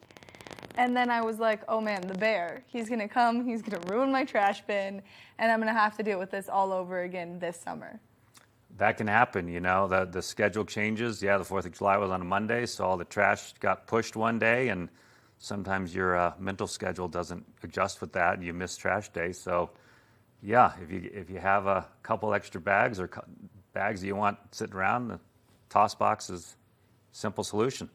And then I was like, oh man, the bear, he's gonna come, he's gonna ruin my trash bin, and I'm gonna have to deal with this all over again this summer. That can happen, the schedule changes. Yeah, the 4th of July was on a Monday, so all the trash got pushed one day, and sometimes your mental schedule doesn't adjust with that, and you miss trash day. So yeah, if you have a couple extra bags or bags that you want sitting around, the TossBox is a simple solution.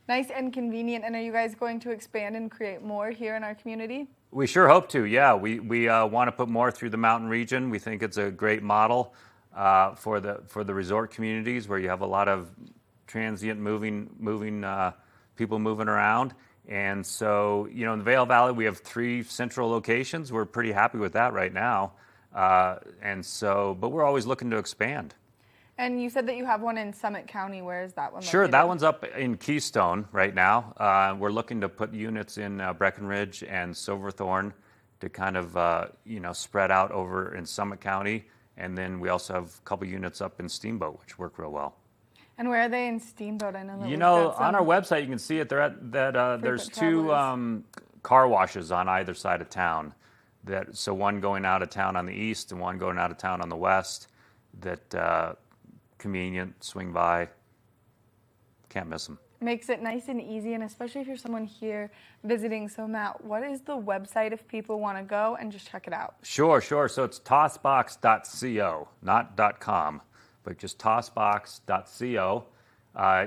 Nice and convenient. And are you guys going to expand and create more here in our community? We sure hope to, yeah. We want to put more through the mountain region. We think it's a great model for the resort communities where you have a lot of transient people moving around. And so, in the Vail Valley, we have 3 central locations. We're pretty happy with that right now. But we're always looking to expand. And you said that you have one in Summit County. Where is that one located? Sure, that one's up in Keystone right now. We're looking to put units in Breckenridge and Silverthorne to kind of, spread out over in Summit County. And then we also have a couple units up in Steamboat, which work real well. And where are they in Steamboat? I know that on our website you can see it. They're at that. There's 2 car washes on either side of town. So one going out of town on the east and one going out of town on the west. That convenient, swing by. Can't miss them. Makes it nice and easy, and especially if you're someone here visiting. So Matt, what is the website if people want to go and just check it out? Sure. So it's tossbox.co, not .com. But just tossbox.co.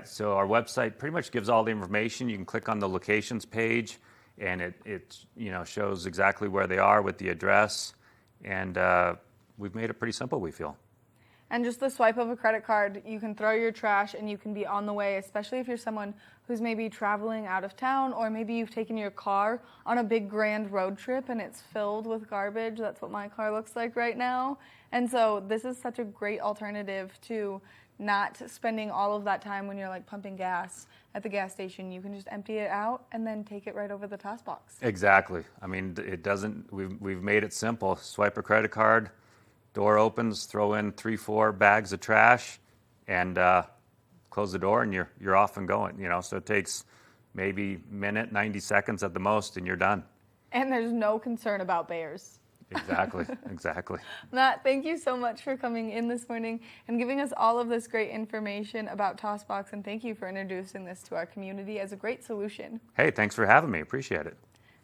So our website pretty much gives all the information. You can click on the locations page, and it shows exactly where they are with the address. And we've made it pretty simple, we feel. And just the swipe of a credit card, you can throw your trash and you can be on the way, especially if you're someone who's maybe traveling out of town, or maybe you've taken your car on a big grand road trip and it's filled with garbage. That's what my car looks like right now. And so this is such a great alternative to not spending all of that time when you're like pumping gas at the gas station. You can just empty it out and then take it right over the TossBox. Exactly. I mean, it doesn't. We've made it simple. Swipe a credit card, door opens, throw in 3-4 bags of trash, and close the door, and you're off and going. So it takes maybe a minute, 90 seconds at the most, and you're done. And there's no concern about bears. Exactly, exactly. Matt, thank you so much for coming in this morning and giving us all of this great information about TossBox, and thank you for introducing this to our community as a great solution. Hey, thanks for having me. Appreciate it.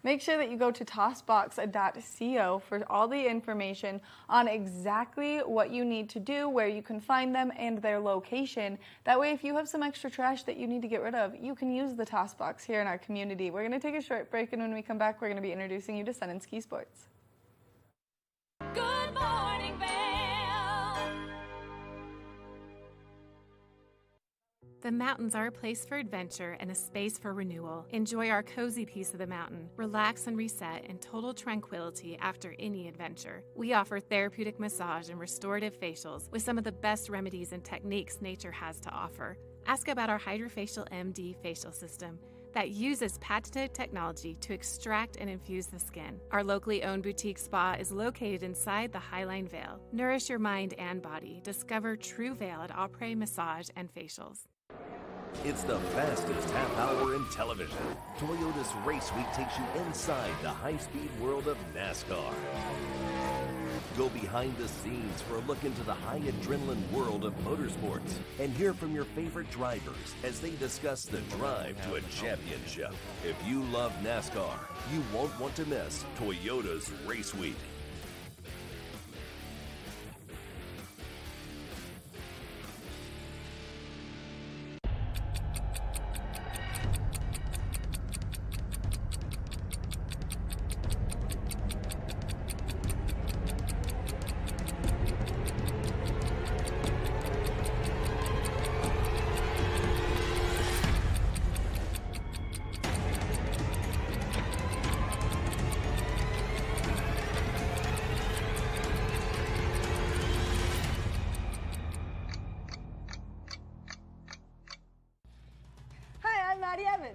Make sure that you go to tossbox.co for all the information on exactly what you need to do, where you can find them, and their location. That way, if you have some extra trash that you need to get rid of, you can use the TossBox here in our community. We're going to take a short break, and when we come back, we're going to be introducing you to Sun and Ski Sports. Good morning, Vail. The mountains are a place for adventure and a space for renewal. Enjoy our cozy piece of the mountain. Relax and reset in total tranquility after any adventure. We offer therapeutic massage and restorative facials with some of the best remedies and techniques nature has to offer. Ask about our Hydrofacial MD facial system that uses patented technology to extract and infuse the skin. Our locally owned boutique spa is located inside the Highline Vail. Nourish your mind and body. Discover True Vail at Après Massage and Facials. It's the fastest half hour in television. Toyota's Race Week takes you inside the high-speed world of NASCAR. Go behind the scenes for a look into the high adrenaline world of motorsports and hear from your favorite drivers as they discuss the drive to a championship. If you love NASCAR, you won't want to miss Toyota's Race Week.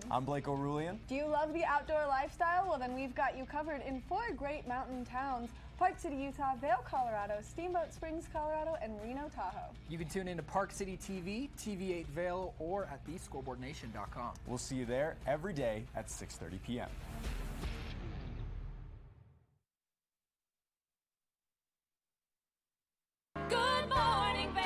I'm Blake O'Rulian. Do you love the outdoor lifestyle? Well, then we've got you covered in 4 great mountain towns: Park City, Utah; Vail, Colorado; Steamboat Springs, Colorado; and Reno, Tahoe. You can tune into Park City TV, TV8 Vail, or at thescoreboardnation.com. We'll see you there every day at 6:30 p.m. Good morning, Vail.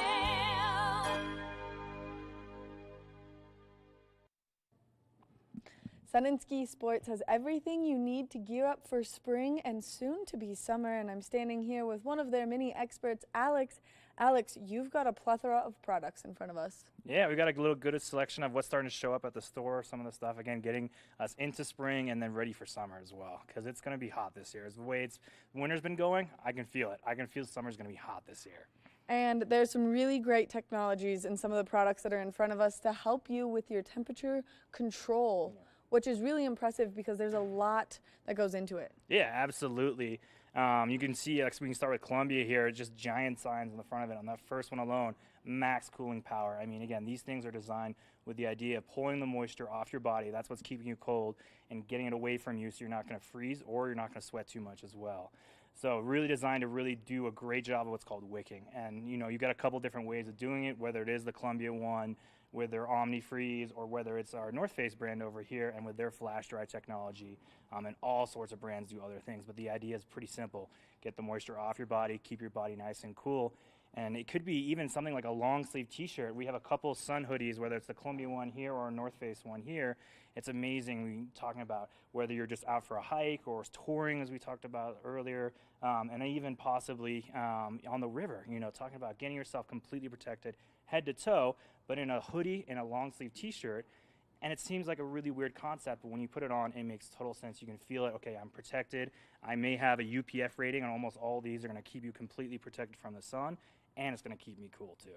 Sun and Ski Sports has everything you need to gear up for spring and soon to be summer, and I'm standing here with one of their many experts, Alex. Alex, you've got a plethora of products in front of us. Yeah, we got a little good selection of what's starting to show up at the store, some of the stuff, again, getting us into spring and then ready for summer as well, because it's going to be hot this year. As the way winter's been going, I can feel it. I can feel summer's going to be hot this year. And there's some really great technologies in some of the products that are in front of us to help you with your temperature control. Yeah. Which is really impressive because there's a lot that goes into it. Yeah, absolutely. You can see, we can start with Columbia here, just giant signs in the front of it. On that first one alone, max cooling power. I mean, again, these things are designed with the idea of pulling the moisture off your body. That's what's keeping you cold and getting it away from you so you're not going to freeze or you're not going to sweat too much as well. So really designed to really do a great job of what's called wicking. And, you got a couple different ways of doing it, whether it is the Columbia one, with their Omni-Freeze, or whether it's our North Face brand over here and with their flash dry technology, and all sorts of brands do other things. But the idea is pretty simple. Get the moisture off your body, keep your body nice and cool. And it could be even something like a long sleeve t-shirt. We have a couple sun hoodies, whether it's the Columbia one here or a North Face one here. It's amazing. We're talking about whether you're just out for a hike or touring, as we talked about earlier, and even possibly on the river, talking about getting yourself completely protected head to toe, but in a hoodie and a long sleeve t-shirt. And it seems like a really weird concept, but when you put it on, it makes total sense. You can feel it. Okay, I'm protected. I may have a UPF rating, and almost all these are going to keep you completely protected from the sun, and it's going to keep me cool too.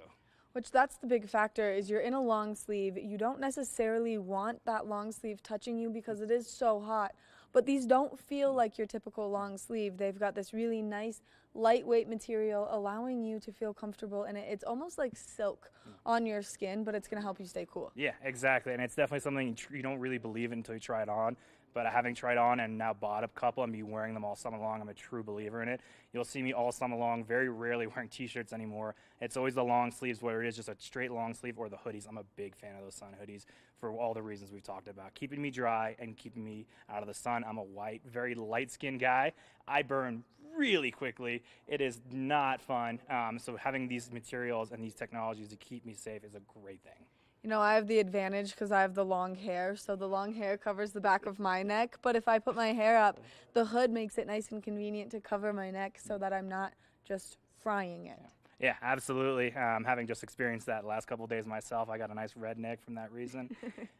Which that's the big factor, is you're in a long sleeve. You don't necessarily want that long sleeve touching you because it is so hot. But these don't feel like your typical long sleeve. They've got this really nice, lightweight material allowing you to feel comfortable in it. It's almost like silk on your skin, but it's going to help you stay cool. Yeah, exactly. And it's definitely something you don't really believe in until you try it on. But having tried on and now bought a couple and be wearing them all summer long, I'm a true believer in it. You'll see me all summer long, very rarely wearing t-shirts anymore. It's always the long sleeves, where it is just a straight long sleeve, or the hoodies. I'm a big fan of those sun hoodies for all the reasons we've talked about, keeping me dry and keeping me out of the sun. I'm a very light-skinned guy. I burn really quickly. It is not fun. So having these materials and these technologies to keep me safe is a great thing. You know, I have the advantage because I have the long hair, so the long hair covers the back of my neck. But if I put my hair up, the hood makes it nice and convenient to cover my neck so that I'm not just frying it. Yeah, absolutely. Having just experienced that last couple of days myself, I got a nice red neck from that reason.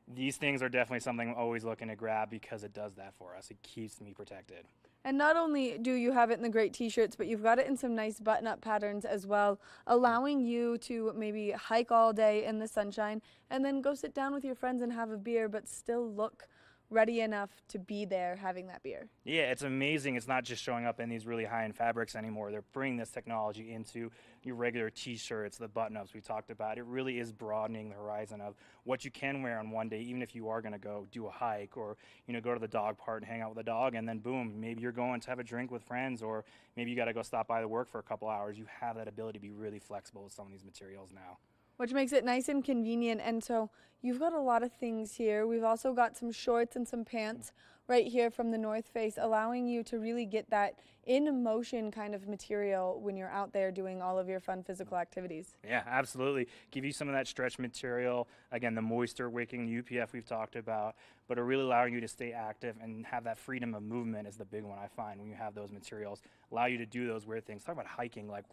These things are definitely something I'm always looking to grab because it does that for us. It keeps me protected. And not only do you have it in the great t-shirts, but you've got it in some nice button-up patterns as well, allowing you to maybe hike all day in the sunshine and then go sit down with your friends and have a beer, but still look ready enough to be there having that beer. Yeah, it's amazing. It's not just showing up in these really high-end fabrics anymore. They're bringing this technology into your regular t-shirts, the button-ups we talked about. It really is broadening the horizon of what you can wear on one day, even if you are going to go do a hike or, you know, go to the dog park and hang out with the dog, and then boom, maybe you're going to have a drink with friends, or maybe you got to go stop by the work for a couple hours. You have that ability to be really flexible with some of these materials now. Which makes it nice and convenient. And so you've got a lot of things here. We've also got some shorts and some pants right here from the North Face, allowing you to really get that in motion kind of material when you're out there doing all of your fun physical activities. Yeah, absolutely. Give you some of that stretch material. Again, the moisture wicking, the UPF we've talked about, but are really allowing you to stay active and have that freedom of movement is the big one I find when you have those materials. Allow you to do those weird things. Talk about hiking, like,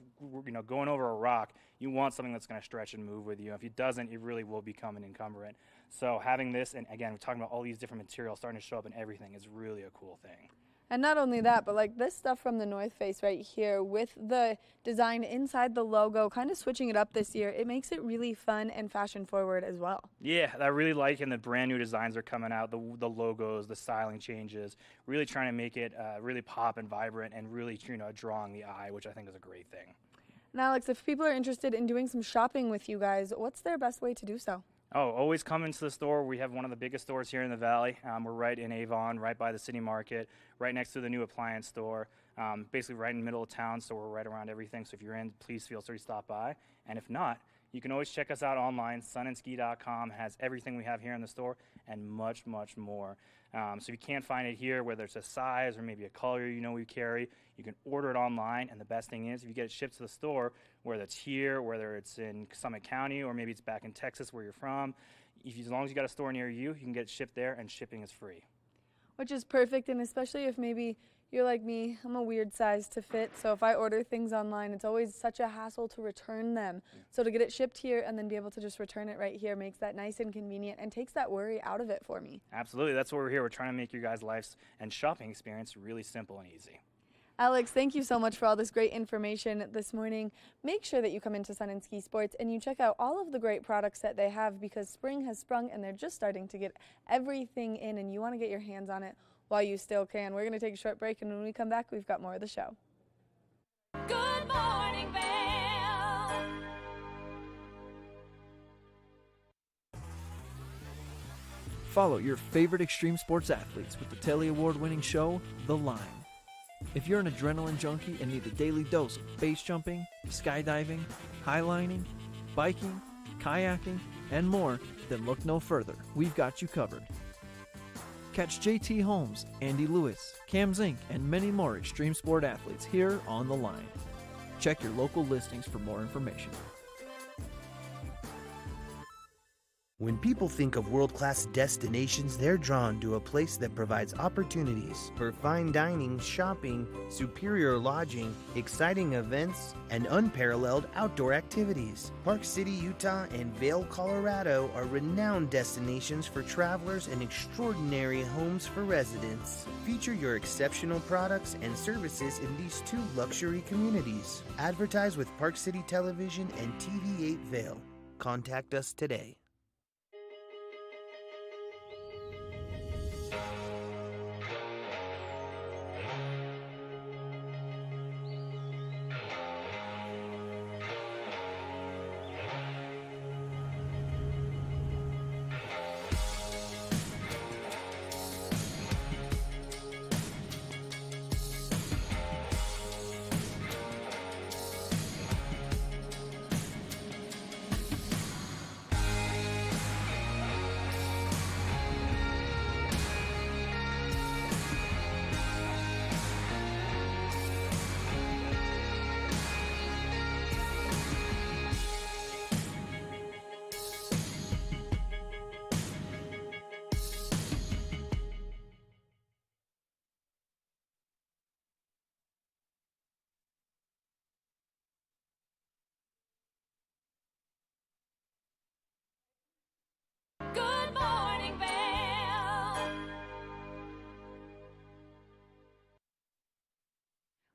you know, going over a rock. You want something that's going to stretch and move with you. If it doesn't, it really will become an encumbrant. So having this, and again, we're talking about all these different materials starting to show up in everything is really a cool thing. And not only that, but like this stuff from the North Face right here with the design inside the logo, kind of switching it up this year, it makes it really fun and fashion forward as well. Yeah, I really like, and the brand new designs are coming out, the logos, the styling changes, really trying to make it really pop and vibrant and really, you know, drawing the eye, which I think is a great thing. And Alex, if people are interested in doing some shopping with you guys, what's their best way to do so? Oh, always come into the store. We have one of the biggest stores here in the Valley. We're right in Avon, right by the city market, right next to the new appliance store, basically right in the middle of town, so we're right around everything. So if you're in, please feel free to stop by. And if not, you can always check us out online. sunandski.com has everything we have here in the store and much, much more. So if you can't find it here, whether it's a size or maybe a color you know we carry, you can order it online. And the best thing is if you get it shipped to the store, whether it's here, whether it's in Summit County, or maybe it's back in Texas where you're from, as long as you got a store near you, you can get it shipped there, and shipping is free. Which is perfect, and especially if maybe you're like me, I'm a weird size to fit, so if I order things online, it's always such a hassle to return them. So to get it shipped here and then be able to just return it right here makes that nice and convenient and takes that worry out of it for me. Absolutely. That's why we're here. We're trying to make your guys' lives and shopping experience really simple and easy. Alex, thank you so much for all this great information this morning. Make sure that you come into Sun and Ski Sports and you check out all of the great products that they have, because spring has sprung and they're just starting to get everything in, and you want to get your hands on it while you still can. We're going to take a short break, and when we come back, we've got more of the show. Good morning, Vail. Follow your favorite extreme sports athletes with the Telly Award-winning show, The Line. If you're an adrenaline junkie and need a daily dose of base jumping, skydiving, highlining, biking, kayaking, and more, then look no further. We've got you covered. Catch JT Holmes, Andy Lewis, Cam Zink, and many more extreme sport athletes here on The Line. Check your local listings for more information. When people think of world-class destinations, they're drawn to a place that provides opportunities for fine dining, shopping, superior lodging, exciting events, and unparalleled outdoor activities. Park City, Utah, and Vail, Colorado are renowned destinations for travelers and extraordinary homes for residents. Feature your exceptional products and services in these two luxury communities. Advertise with Park City Television and TV8 Vail. Contact us today.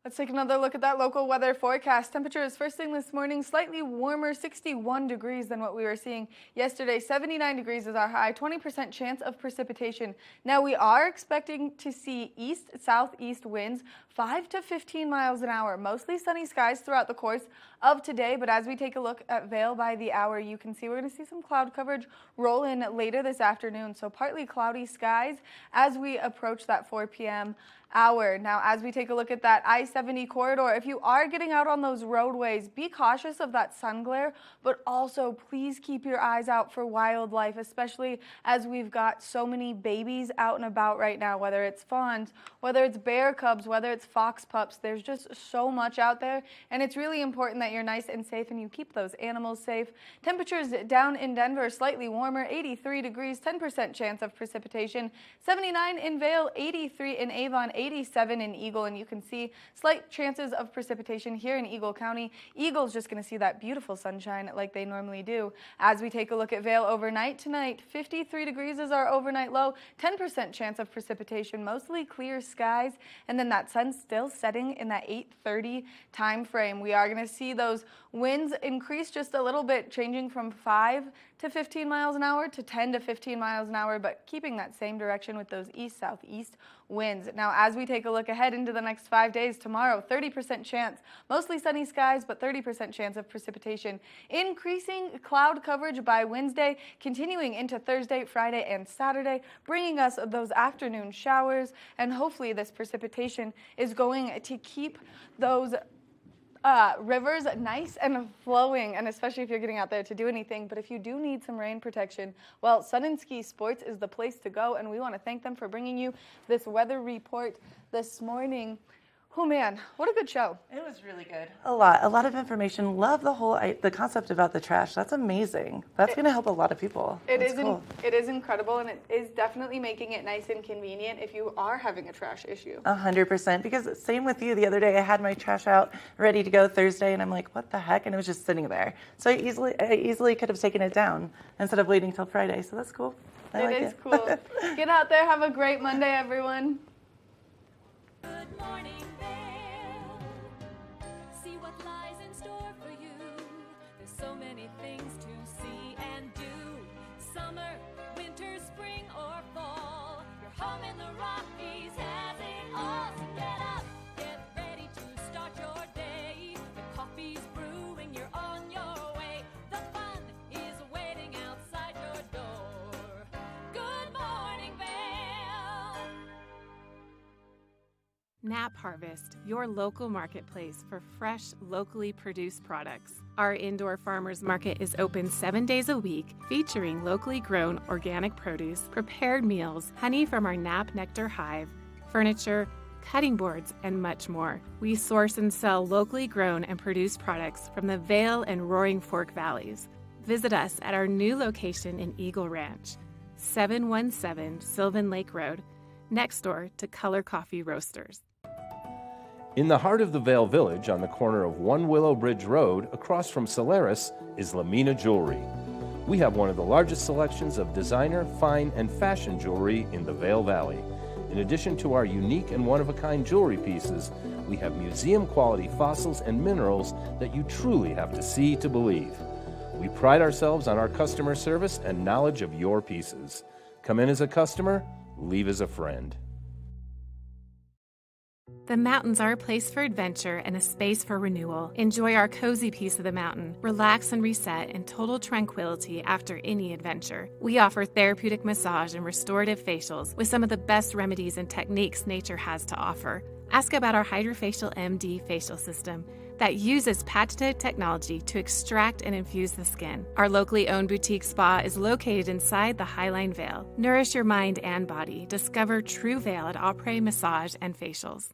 Let's take another look at that local weather forecast. Temperatures first thing this morning, slightly warmer, 61 degrees than what we were seeing yesterday. 79 degrees is our high, 20% chance of precipitation. Now we are expecting to see east-southeast winds 5 to 15 miles an hour. Mostly sunny skies throughout the course of today, but as we take a look at Vail by the hour, you can see we're going to see some cloud coverage roll in later this afternoon. So partly cloudy skies as we approach that 4 p.m. hour. Now, as we take a look at that I-70 corridor, if you are getting out on those roadways, be cautious of that sun glare, but also please keep your eyes out for wildlife, especially as we've got so many babies out and about right now, whether it's fawns, whether it's bear cubs, whether it's fox pups. There's just so much out there, and it's really important that you're nice and safe and you keep those animals safe. Temperatures down in Denver, slightly warmer, 83 degrees, 10% chance of precipitation, 79 in Vail, 83 in Avon, 87 in Eagle, and you can see slight chances of precipitation here in Eagle County. Eagle's just going to see that beautiful sunshine like they normally do. As we take a look at Vail overnight tonight, 53 degrees is our overnight low, 10% chance of precipitation, mostly clear skies, and then that sun still setting in that 8:30 time frame. We are going to see those winds increase just a little bit, changing from 5 to 15 miles an hour to 10 to 15 miles an hour, but keeping that same direction with those east-southeast winds. Now, as we take a look ahead into the next 5 days, tomorrow, 30% chance, mostly sunny skies, but 30% chance of precipitation. Increasing cloud coverage by Wednesday, continuing into Thursday, Friday, and Saturday, bringing us those afternoon showers, and hopefully this precipitation is going to keep those rivers nice and flowing, and especially if you're getting out there to do anything. But if you do need some rain protection, well, Sun & Ski Sports is the place to go, and we want to thank them for bringing you this weather report this morning. Oh man, what a good show. It was really good. A lot of information. Love the concept about the trash. That's amazing. That's going to help a lot of people. It is incredible, and it is definitely making it nice and convenient if you are having a trash issue. 100%, because same with you. The other day I had my trash out ready to go Thursday, and I'm like, what the heck? And it was just sitting there. So I easily could have taken it down instead of waiting till Friday. So that's cool. It is cool. Get out there. Have a great Monday, everyone. Good morning, Vail. See what lies in store for you. There's so many things to see and do. Summer, winter, spring, or fall. Your home in the Rockies has it all. So get up, get ready to start your day. The coffee's brewing, you're on your way. The fun is waiting outside your door. Good morning, Vail. Nap Harvest, your local marketplace for fresh, locally produced products. Our indoor farmers market is open 7 days a week, featuring locally grown organic produce, prepared meals, honey from our Nap Nectar hive, furniture, cutting boards, and much more. We source and sell locally grown and produced products from the Vail and Roaring Fork Valleys. Visit us at our new location in Eagle Ranch, 717 Sylvan Lake Road, next door to Color Coffee Roasters. In the heart of the Vail Village, on the corner of One Willow Bridge Road, across from Solaris, is Lamina Jewelry. We have one of the largest selections of designer, fine, and fashion jewelry in the Vail Valley. In addition to our unique and one-of-a-kind jewelry pieces, we have museum-quality fossils and minerals that you truly have to see to believe. We pride ourselves on our customer service and knowledge of your pieces. Come in as a customer, leave as a friend. The mountains are a place for adventure and a space for renewal. Enjoy our cozy piece of the mountain. Relax and reset in total tranquility after any adventure. We offer therapeutic massage and restorative facials with some of the best remedies and techniques nature has to offer. Ask about our Hydrofacial MD facial system that uses patented technology to extract and infuse the skin. Our locally owned boutique spa is located inside the Highline Vail. Nourish your mind and body. Discover True Vail at Après Massage and Facials.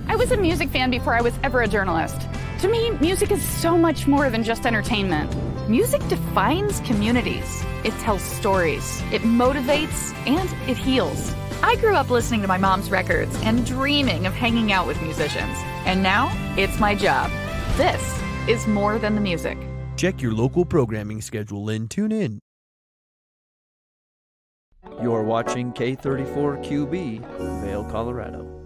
I was a music fan before I was ever a journalist. To me, music is so much more than just entertainment. Music defines communities. It tells stories, it motivates, and it heals. I grew up listening to my mom's records and dreaming of hanging out with musicians. And now, it's my job. This is more than the music. Check your local programming schedule and tune in. You're watching K34QB, Vail, Colorado.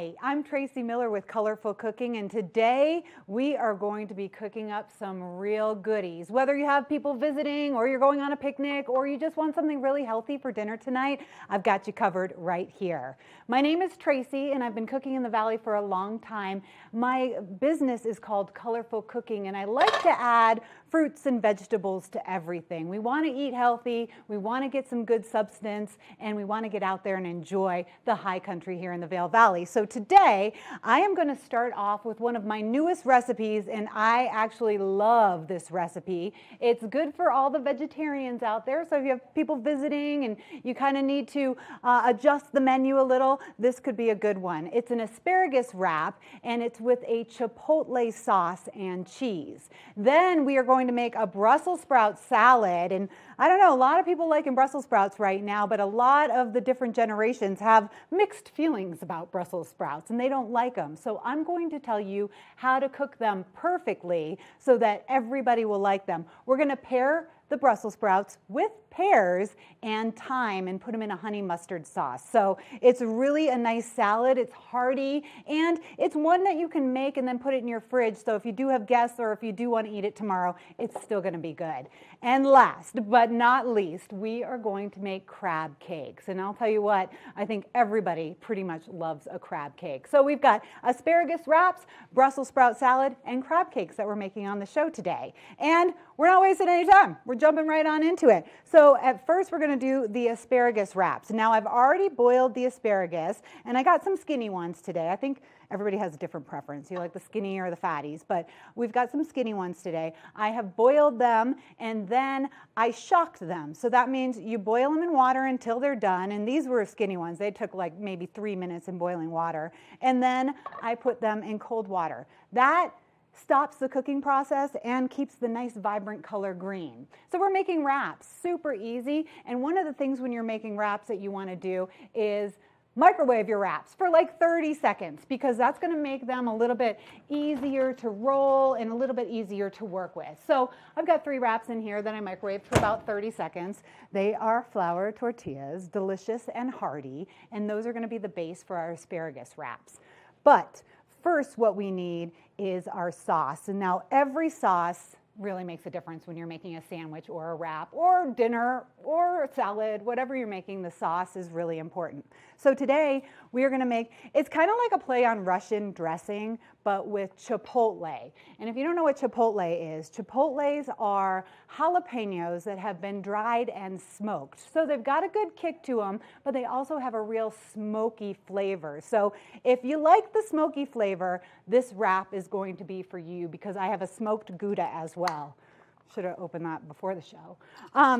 Hi, I'm Tracy Miller with Colorful Cooking, and today we are going to be cooking up some real goodies. Whether you have people visiting or you're going on a picnic or you just want something really healthy for dinner tonight, I've got you covered right here. My name is Tracy and I've been cooking in the Valley for a long time. My business is called Colorful Cooking and I like to add fruits and vegetables to everything. We want to eat healthy, we want to get some good substance, and we want to get out there and enjoy the high country here in the Vail Valley. So today I am going to start off with one of my newest recipes, and I actually love this recipe. It's good for all the vegetarians out there, so if you have people visiting and you kind of need to adjust the menu a little, this could be a good one. It's an asparagus wrap and it's with a chipotle sauce and cheese. Then we are going to make a Brussels sprout salad, and I don't know, a lot of people liking Brussels sprouts right now, but a lot of the different generations have mixed feelings about Brussels sprouts and they don't like them. So I'm going to tell you how to cook them perfectly so that everybody will like them. We're going to pair the Brussels sprouts with pears and thyme and put them in a honey mustard sauce. So it's really a nice salad. It's hearty and it's one that you can make and then put it in your fridge. So if you do have guests or if you do want to eat it tomorrow, it's still going to be good. And last but not least, we are going to make crab cakes. And I'll tell you what, I think everybody pretty much loves a crab cake. So we've got asparagus wraps, Brussels sprout salad, and crab cakes that we're making on the show today. And we're not wasting any time. We're jumping right on into it. So at first we're going to do the asparagus wraps. Now I've already boiled the asparagus and I got some skinny ones today. I think everybody has a different preference. You like the skinny or the fatties, but we've got some skinny ones today. I have boiled them and then I shocked them. So that means you boil them in water until they're done. And these were skinny ones. They took like maybe 3 minutes in boiling water. And then I put them in cold water. That stops the cooking process and keeps the nice vibrant color green. So we're making wraps, super easy. And one of the things when you're making wraps that you want to do is microwave your wraps for like 30 seconds because that's going to make them a little bit easier to roll and a little bit easier to work with. So I've got 3 wraps in here that I microwaved for about 30 seconds. They are flour tortillas, delicious and hearty, and those are going to be the base for our asparagus wraps. But first, what we need is our sauce. And now every sauce really makes a difference when you're making a sandwich or a wrap or dinner or a salad, whatever you're making, the sauce is really important. So today we are going to make, it's kind of like a play on Russian dressing, but with chipotle. And if you don't know what chipotle is, chipotles are jalapenos that have been dried and smoked. So they've got a good kick to them, but they also have a real smoky flavor. So if you like the smoky flavor, this wrap is going to be for you because I have a smoked Gouda as well. Should have opened that before the show.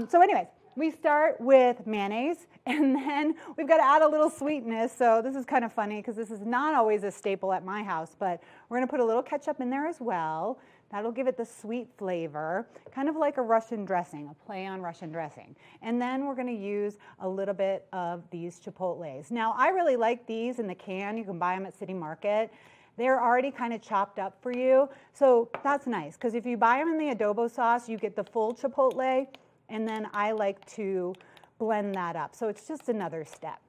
So anyways, we start with mayonnaise and then we've got to add a little sweetness. So this is kind of funny because this is not always a staple at my house, but we're going to put a little ketchup in there as well. That'll give it the sweet flavor, kind of like a Russian dressing, a play on Russian dressing. And then we're going to use a little bit of these chipotles. Now, I really like these in the can. You can buy them at City Market. They're already kind of chopped up for you. So that's nice because if you buy them in the adobo sauce, you get the full chipotle. And then I like to blend that up. So it's just another step.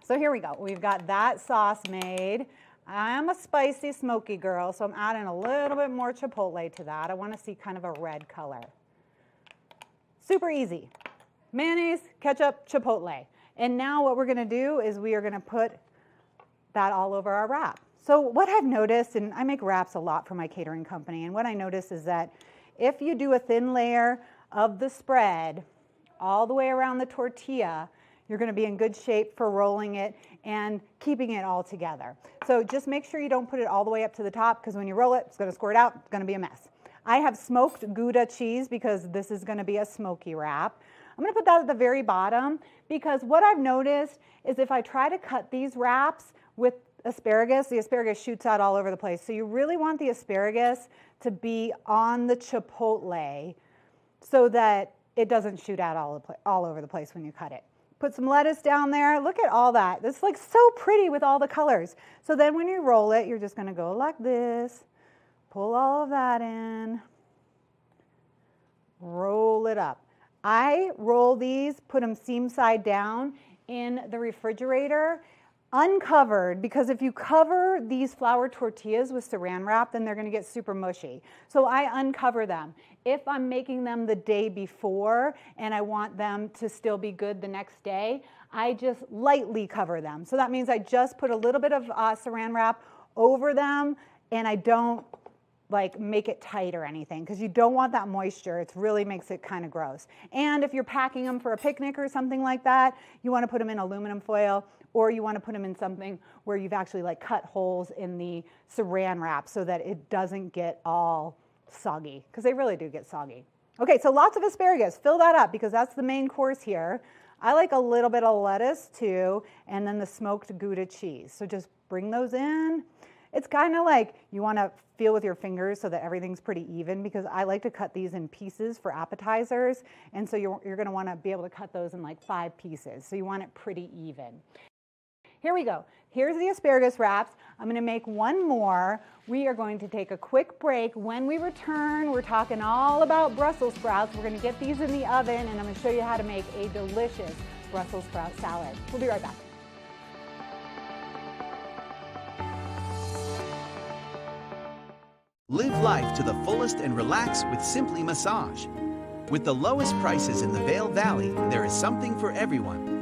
So here we go. We've got that sauce made. I'm a spicy, smoky girl, so I'm adding a little bit more chipotle to that. I want to see kind of a red color. Super easy. Mayonnaise, ketchup, chipotle. And now what we're going to do is we are going to put that all over our wrap. So what I've noticed, and I make wraps a lot for my catering company, and what I noticed is that if you do a thin layer of the spread all the way around the tortilla, you're going to be in good shape for rolling it and keeping it all together. So just make sure you don't put it all the way up to the top because when you roll it, it's going to squirt out. It's going to be a mess. I have smoked Gouda cheese because this is going to be a smoky wrap. I'm going to put that at the very bottom because what I've noticed is if I try to cut these wraps with asparagus, the asparagus shoots out all over the place. So you really want the asparagus to be on the chipotle so that it doesn't shoot out all over the place when you cut it. Put some lettuce down there. Look at all that. It's like so pretty with all the colors. So then when you roll it, you're just going to go like this. Pull all of that in. Roll it up. I roll these, put them seam side down in the refrigerator uncovered, because if you cover these flour tortillas with saran wrap, then they're going to get super mushy. So I uncover them. If I'm making them the day before and I want them to still be good the next day, I just lightly cover them. So that means I just put a little bit of saran wrap over them, and I don't like make it tight or anything, because you don't want that moisture. It really makes it kind of gross. And if you're packing them for a picnic or something like that, you want to put them in aluminum foil, or you want to put them in something where you've actually like cut holes in the saran wrap so that it doesn't get all soggy, because they really do get soggy. Okay, so lots of asparagus. Fill that up because that's the main course here. I like a little bit of lettuce too, and then the smoked Gouda cheese. So just bring those in. It's kind of like you want to feel with your fingers so that everything's pretty even, because I like to cut these in pieces for appetizers, and so you're going to want to be able to cut those in like 5 pieces. So you want it pretty even. Here we go. Here's the asparagus wraps. I'm going to make one more. We are going to take a quick break. When we return, we're talking all about Brussels sprouts. We're going to get these in the oven, and I'm going to show you how to make a delicious Brussels sprout salad. We'll be right back. Live life to the fullest and relax with Simply Massage. With the lowest prices in the Vail Valley, there is something for everyone.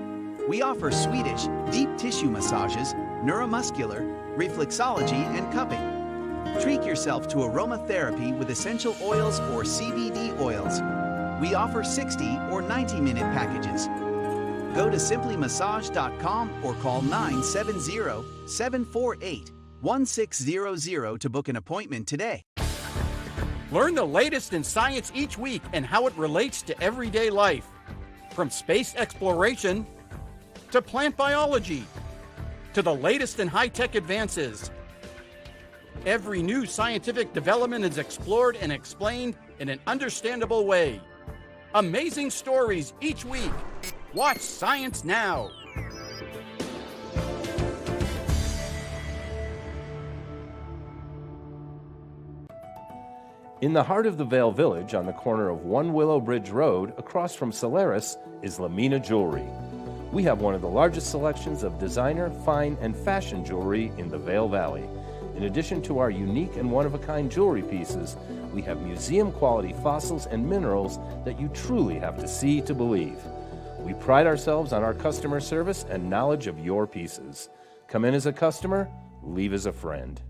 We offer Swedish, deep tissue massages, neuromuscular, reflexology, and cupping. Treat yourself to aromatherapy with essential oils or CBD oils. We offer 60 or 90-minute packages. Go to simplymassage.com or call 970-748-1600 to book an appointment today. Learn the latest in science each week and how it relates to everyday life. From space exploration to plant biology to the latest in high-tech advances. Every new scientific development is explored and explained in an understandable way. Amazing stories each week. Watch Science Now. In the heart of the Vail Village, on the corner of One Willow Bridge Road, across from Solaris, is Lamina Jewelry. We have one of the largest selections of designer, fine, and fashion jewelry in the Vail Valley. In addition to our unique and one-of-a-kind jewelry pieces, we have museum-quality fossils and minerals that you truly have to see to believe. We pride ourselves on our customer service and knowledge of your pieces. Come in as a customer, leave as a friend.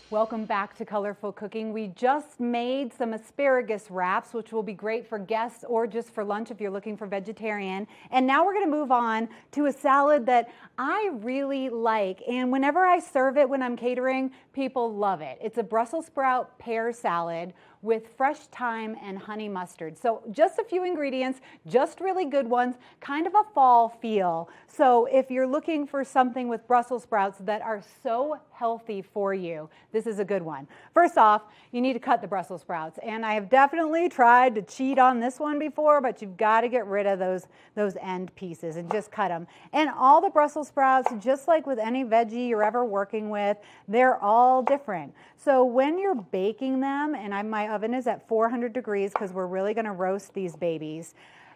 Welcome back to Colorful Cooking. We just made some asparagus wraps, which will be great for guests or just for lunch if you're looking for vegetarian. And now we're going to move on to a salad that I really like. And whenever I serve it when I'm catering, people love it. It's a Brussels sprout pear salad with fresh thyme and honey mustard. So just a few ingredients, just really good ones, kind of a fall feel. So if you're looking for something with Brussels sprouts that are so healthy for you, this is a good one. First off, you need to cut the Brussels sprouts. And I have definitely tried to cheat on this one before, but you've got to get rid of those end pieces and just cut them. And all the Brussels sprouts, just like with any veggie you're ever working with, they're all different. So when you're baking them, and my oven is at 400 degrees because we're really going to roast these babies,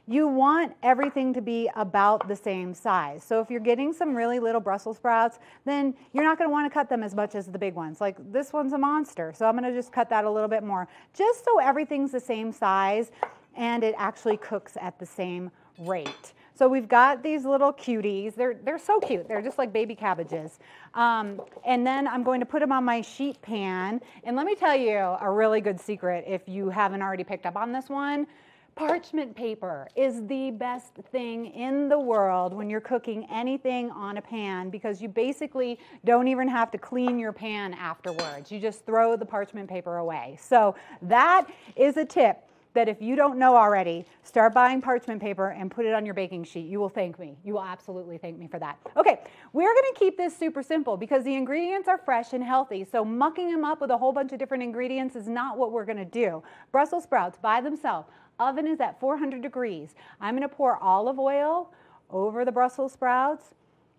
you want everything to be about the same size. So if you're getting some really little Brussels sprouts, then you're not going to want to cut them as much as the big ones. Like this one's a monster, so I'm going to just cut that a little bit more, just so everything's the same size and it actually cooks at the same rate. So we've got these little cuties. They're so cute. They're just like baby cabbages. And then I'm going to put them on my sheet pan. And let me tell you a really good secret if you haven't already picked up on this one. Parchment paper is the best thing in the world when you're cooking anything on a pan, because you basically don't even have to clean your pan afterwards. You just throw the parchment paper away. So that is a tip that if you don't know already, start buying parchment paper and put it on your baking sheet. You will thank me. You will absolutely thank me for that. Okay, we're going to keep this super simple because the ingredients are fresh and healthy. So mucking them up with a whole bunch of different ingredients is not what we're going to do. Brussels sprouts by themselves. Oven is at 400 degrees. I'm going to pour olive oil over the Brussels sprouts.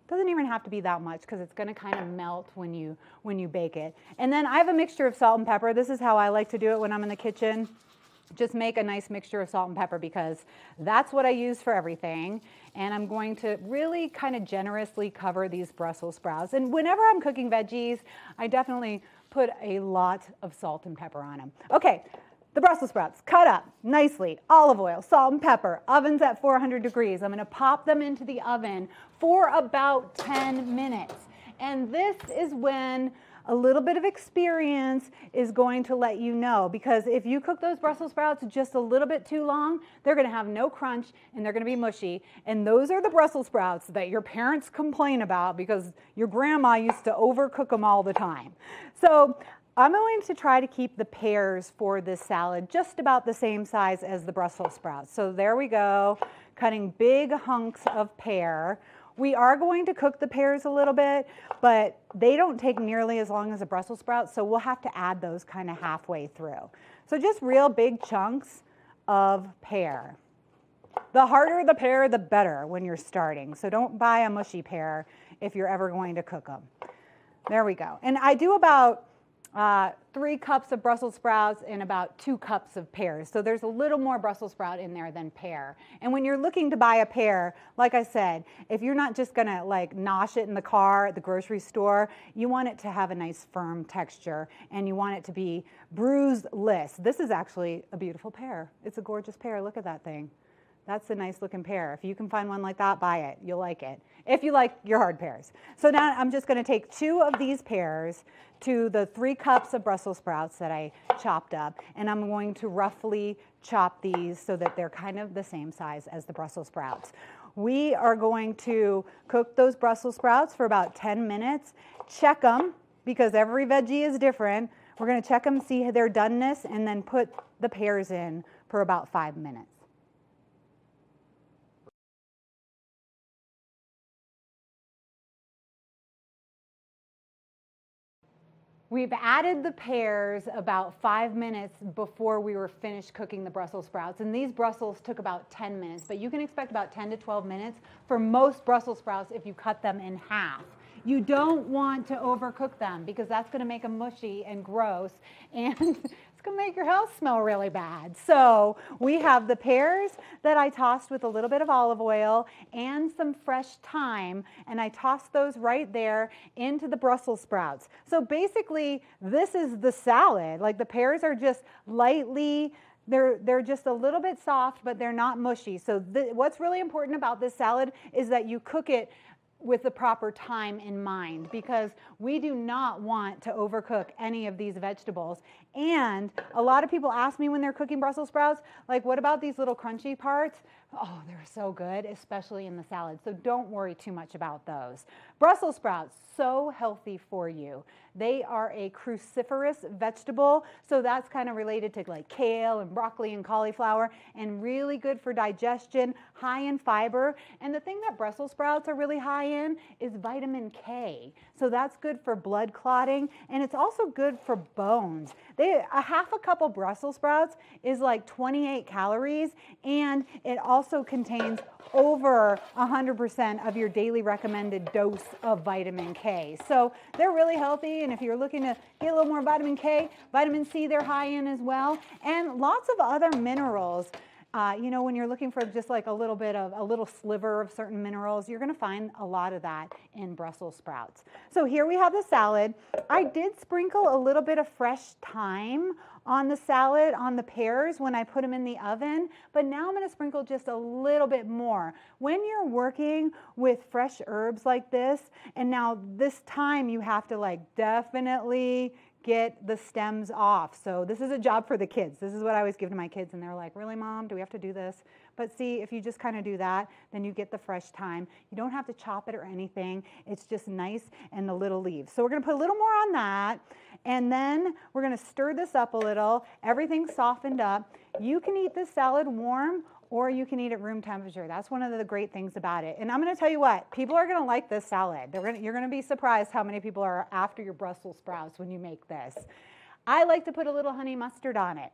Doesn't even have to be that much because it's going to kind of melt when you bake it. And then I have a mixture of salt and pepper. This is how I like to do it when I'm in the kitchen. just make a nice mixture of salt and pepper because that's what I use for everything. And I'm going to really kind of generously cover these Brussels sprouts. And whenever I'm cooking veggies, I definitely put a lot of salt and pepper on them. Okay, the Brussels sprouts cut up nicely, olive oil, salt and pepper, oven's at 400 degrees. I'm going to pop them into the oven for about 10 minutes. And this is when a little bit of experience is going to let you know, because if you cook those Brussels sprouts just a little bit too long, they're going to have no crunch and they're going to be mushy. And those are the Brussels sprouts that your parents complain about because your grandma used to overcook them all the time. So I'm going to try to keep the pears for this salad just about the same size as the Brussels sprouts. So there we go, cutting big hunks of pear. We are going to cook the pears a little bit, but they don't take nearly as long as the Brussels sprouts, so we'll have to add those kind of halfway through. So just real big chunks of pear. The harder the pear, the better when you're starting. So don't buy a mushy pear if you're ever going to cook them. There we go. And I do about 3 cups of Brussels sprouts and about 2 cups of pears. So there's a little more Brussels sprout in there than pear. And when you're looking to buy a pear, like I said, if you're not just gonna like nosh it in the car at the grocery store, you want it to have a nice firm texture and you want it to be bruiseless. This is actually a beautiful pear. It's a gorgeous pear. Look at that thing. That's a nice looking pear. If you can find one like that, buy it. You'll like it. If you like your hard pears. So now I'm just going to take 2 of these pears to the 3 cups of Brussels sprouts that I chopped up, and I'm going to roughly chop these so that they're kind of the same size as the Brussels sprouts. We are going to cook those Brussels sprouts for about 10 minutes. Check them because every veggie is different. We're going to check them, see their doneness, and then put the pears in for about 5 minutes. We've added the pears about 5 minutes before we were finished cooking the Brussels sprouts. And these Brussels took about 10 minutes, but you can expect about 10 to 12 minutes for most Brussels sprouts if you cut them in half. You don't want to overcook them because that's going to make them mushy and gross, and it's going to make your house smell really bad. So we have the pears that I tossed with a little bit of olive oil and some fresh thyme, and I tossed those right there into the Brussels sprouts. So basically, this is the salad. Like the pears are just lightly, they're just a little bit soft, but they're not mushy. So what's really important about this salad is that you cook it with the proper time in mind, because we do not want to overcook any of these vegetables. And a lot of people ask me when they're cooking Brussels sprouts, like, what about these little crunchy parts? Oh, they're so good, especially in the salad. So don't worry too much about those. Brussels sprouts, so healthy for you. They are a cruciferous vegetable, so that's kind of related to like kale and broccoli and cauliflower, and really good for digestion, high in fiber. And the thing that Brussels sprouts are really high in is vitamin K. So that's good for blood clotting, and it's also good for bones. A half a cup of Brussels sprouts is like 28 calories, and it also contains over 100% of your daily recommended dose of vitamin K. So they're really healthy, and if you're looking to get a little more vitamin K, vitamin C they're high in as well, and lots of other minerals. You know, when you're looking for just like a little sliver of certain minerals, you're going to find a lot of that in Brussels sprouts. So here we have the salad. I did sprinkle a little bit of fresh thyme on the salad, on the pears when I put them in the oven, but now I'm going to sprinkle just a little bit more. When you're working with fresh herbs like this, and now this time you have to like definitely get the stems off. So this is a job for the kids. This is what I always give to my kids, and they're like, really, Mom, do we have to do this? But see, if you just kind of do that, then you get the fresh thyme. You don't have to chop it or anything. It's just nice and the little leaves. So we're going to put a little more on that, and then we're going to stir this up a little. Everything's softened up. You can eat this salad warm, or you can eat at room temperature. That's one of the great things about it. And I'm going to tell you what, people are going to like this salad. You're going to be surprised how many people are after your Brussels sprouts when you make this. I like to put a little honey mustard on it.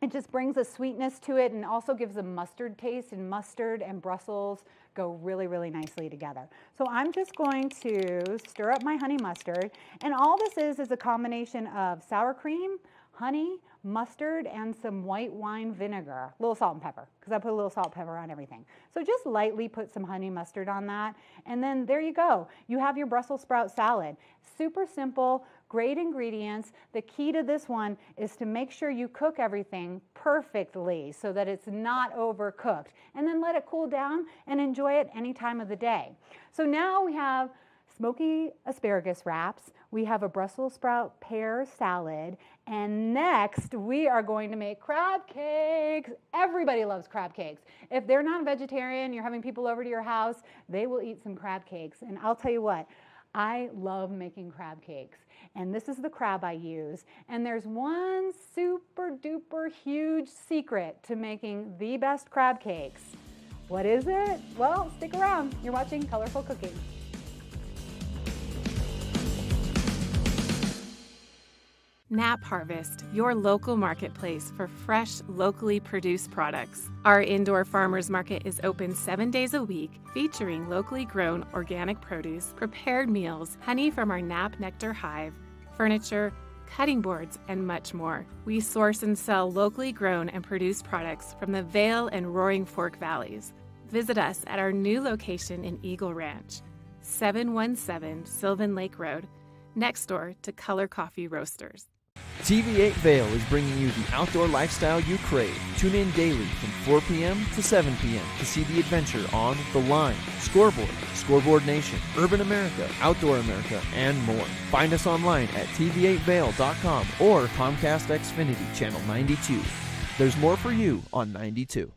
It just brings a sweetness to it and also gives a mustard taste, and mustard and Brussels go really, really nicely together. So I'm just going to stir up my honey mustard, and all this is a combination of sour cream, honey, mustard, and some white wine vinegar. A little salt and pepper, because I put a little salt and pepper on everything. So just lightly put some honey mustard on that, and then there you go. You have your Brussels sprout salad. Super simple, great ingredients. The key to this one is to make sure you cook everything perfectly so that it's not overcooked, and then let it cool down and enjoy it any time of the day. So now we have smoky asparagus wraps, we have a Brussels sprout pear salad, and next we are going to make crab cakes. Everybody loves crab cakes. If they're not a vegetarian, you're having people over to your house, they will eat some crab cakes. And I'll tell you what, I love making crab cakes. And this is the crab I use. And there's one super duper huge secret to making the best crab cakes. What is it? Well, stick around. You're watching Colorful Cooking. Nap Harvest, your local marketplace for fresh, locally produced products. Our indoor farmers market is open 7 days a week, featuring locally grown organic produce, prepared meals, honey from our Nap Nectar hive, furniture, cutting boards, and much more. We source and sell locally grown and produced products from the Vail and Roaring Fork Valleys. Visit us at our new location in Eagle Ranch, 717 Sylvan Lake Road, next door to Color Coffee Roasters. TV8 Vail is bringing you the outdoor lifestyle you crave. Tune in daily from 4 p.m. to 7 p.m. to see the adventure on The Line, Scoreboard, Scoreboard Nation, Urban America, Outdoor America, and more. Find us online at tv8vail.com or Comcast Xfinity Channel 92. There's more for you on 92.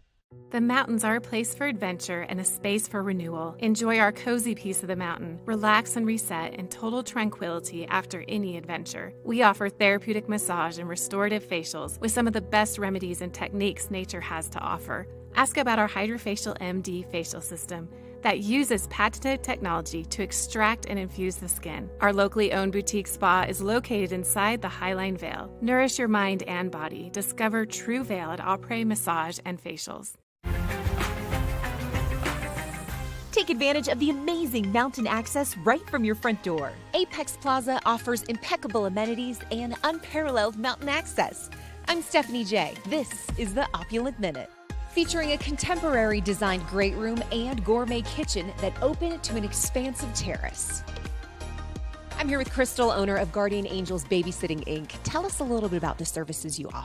The mountains are a place for adventure and a space for renewal. Enjoy our cozy piece of the mountain. Relax and reset in total tranquility after any adventure. We offer therapeutic massage and restorative facials with some of the best remedies and techniques nature has to offer. Ask about our Hydrofacial MD facial system that uses patented technology to extract and infuse the skin. Our locally owned boutique spa is located inside the Highline Vail. Nourish your mind and body. Discover True Vail at Après Massage and Facials. Take advantage of the amazing mountain access right from your front door. Apex Plaza offers impeccable amenities and unparalleled mountain access. I'm Stephanie J. This is the Opulent Minute, featuring a contemporary designed great room and gourmet kitchen that open to an expansive terrace. I'm here with Crystal, owner of Guardian Angels Babysitting Inc. Tell us a little bit about the services you offer.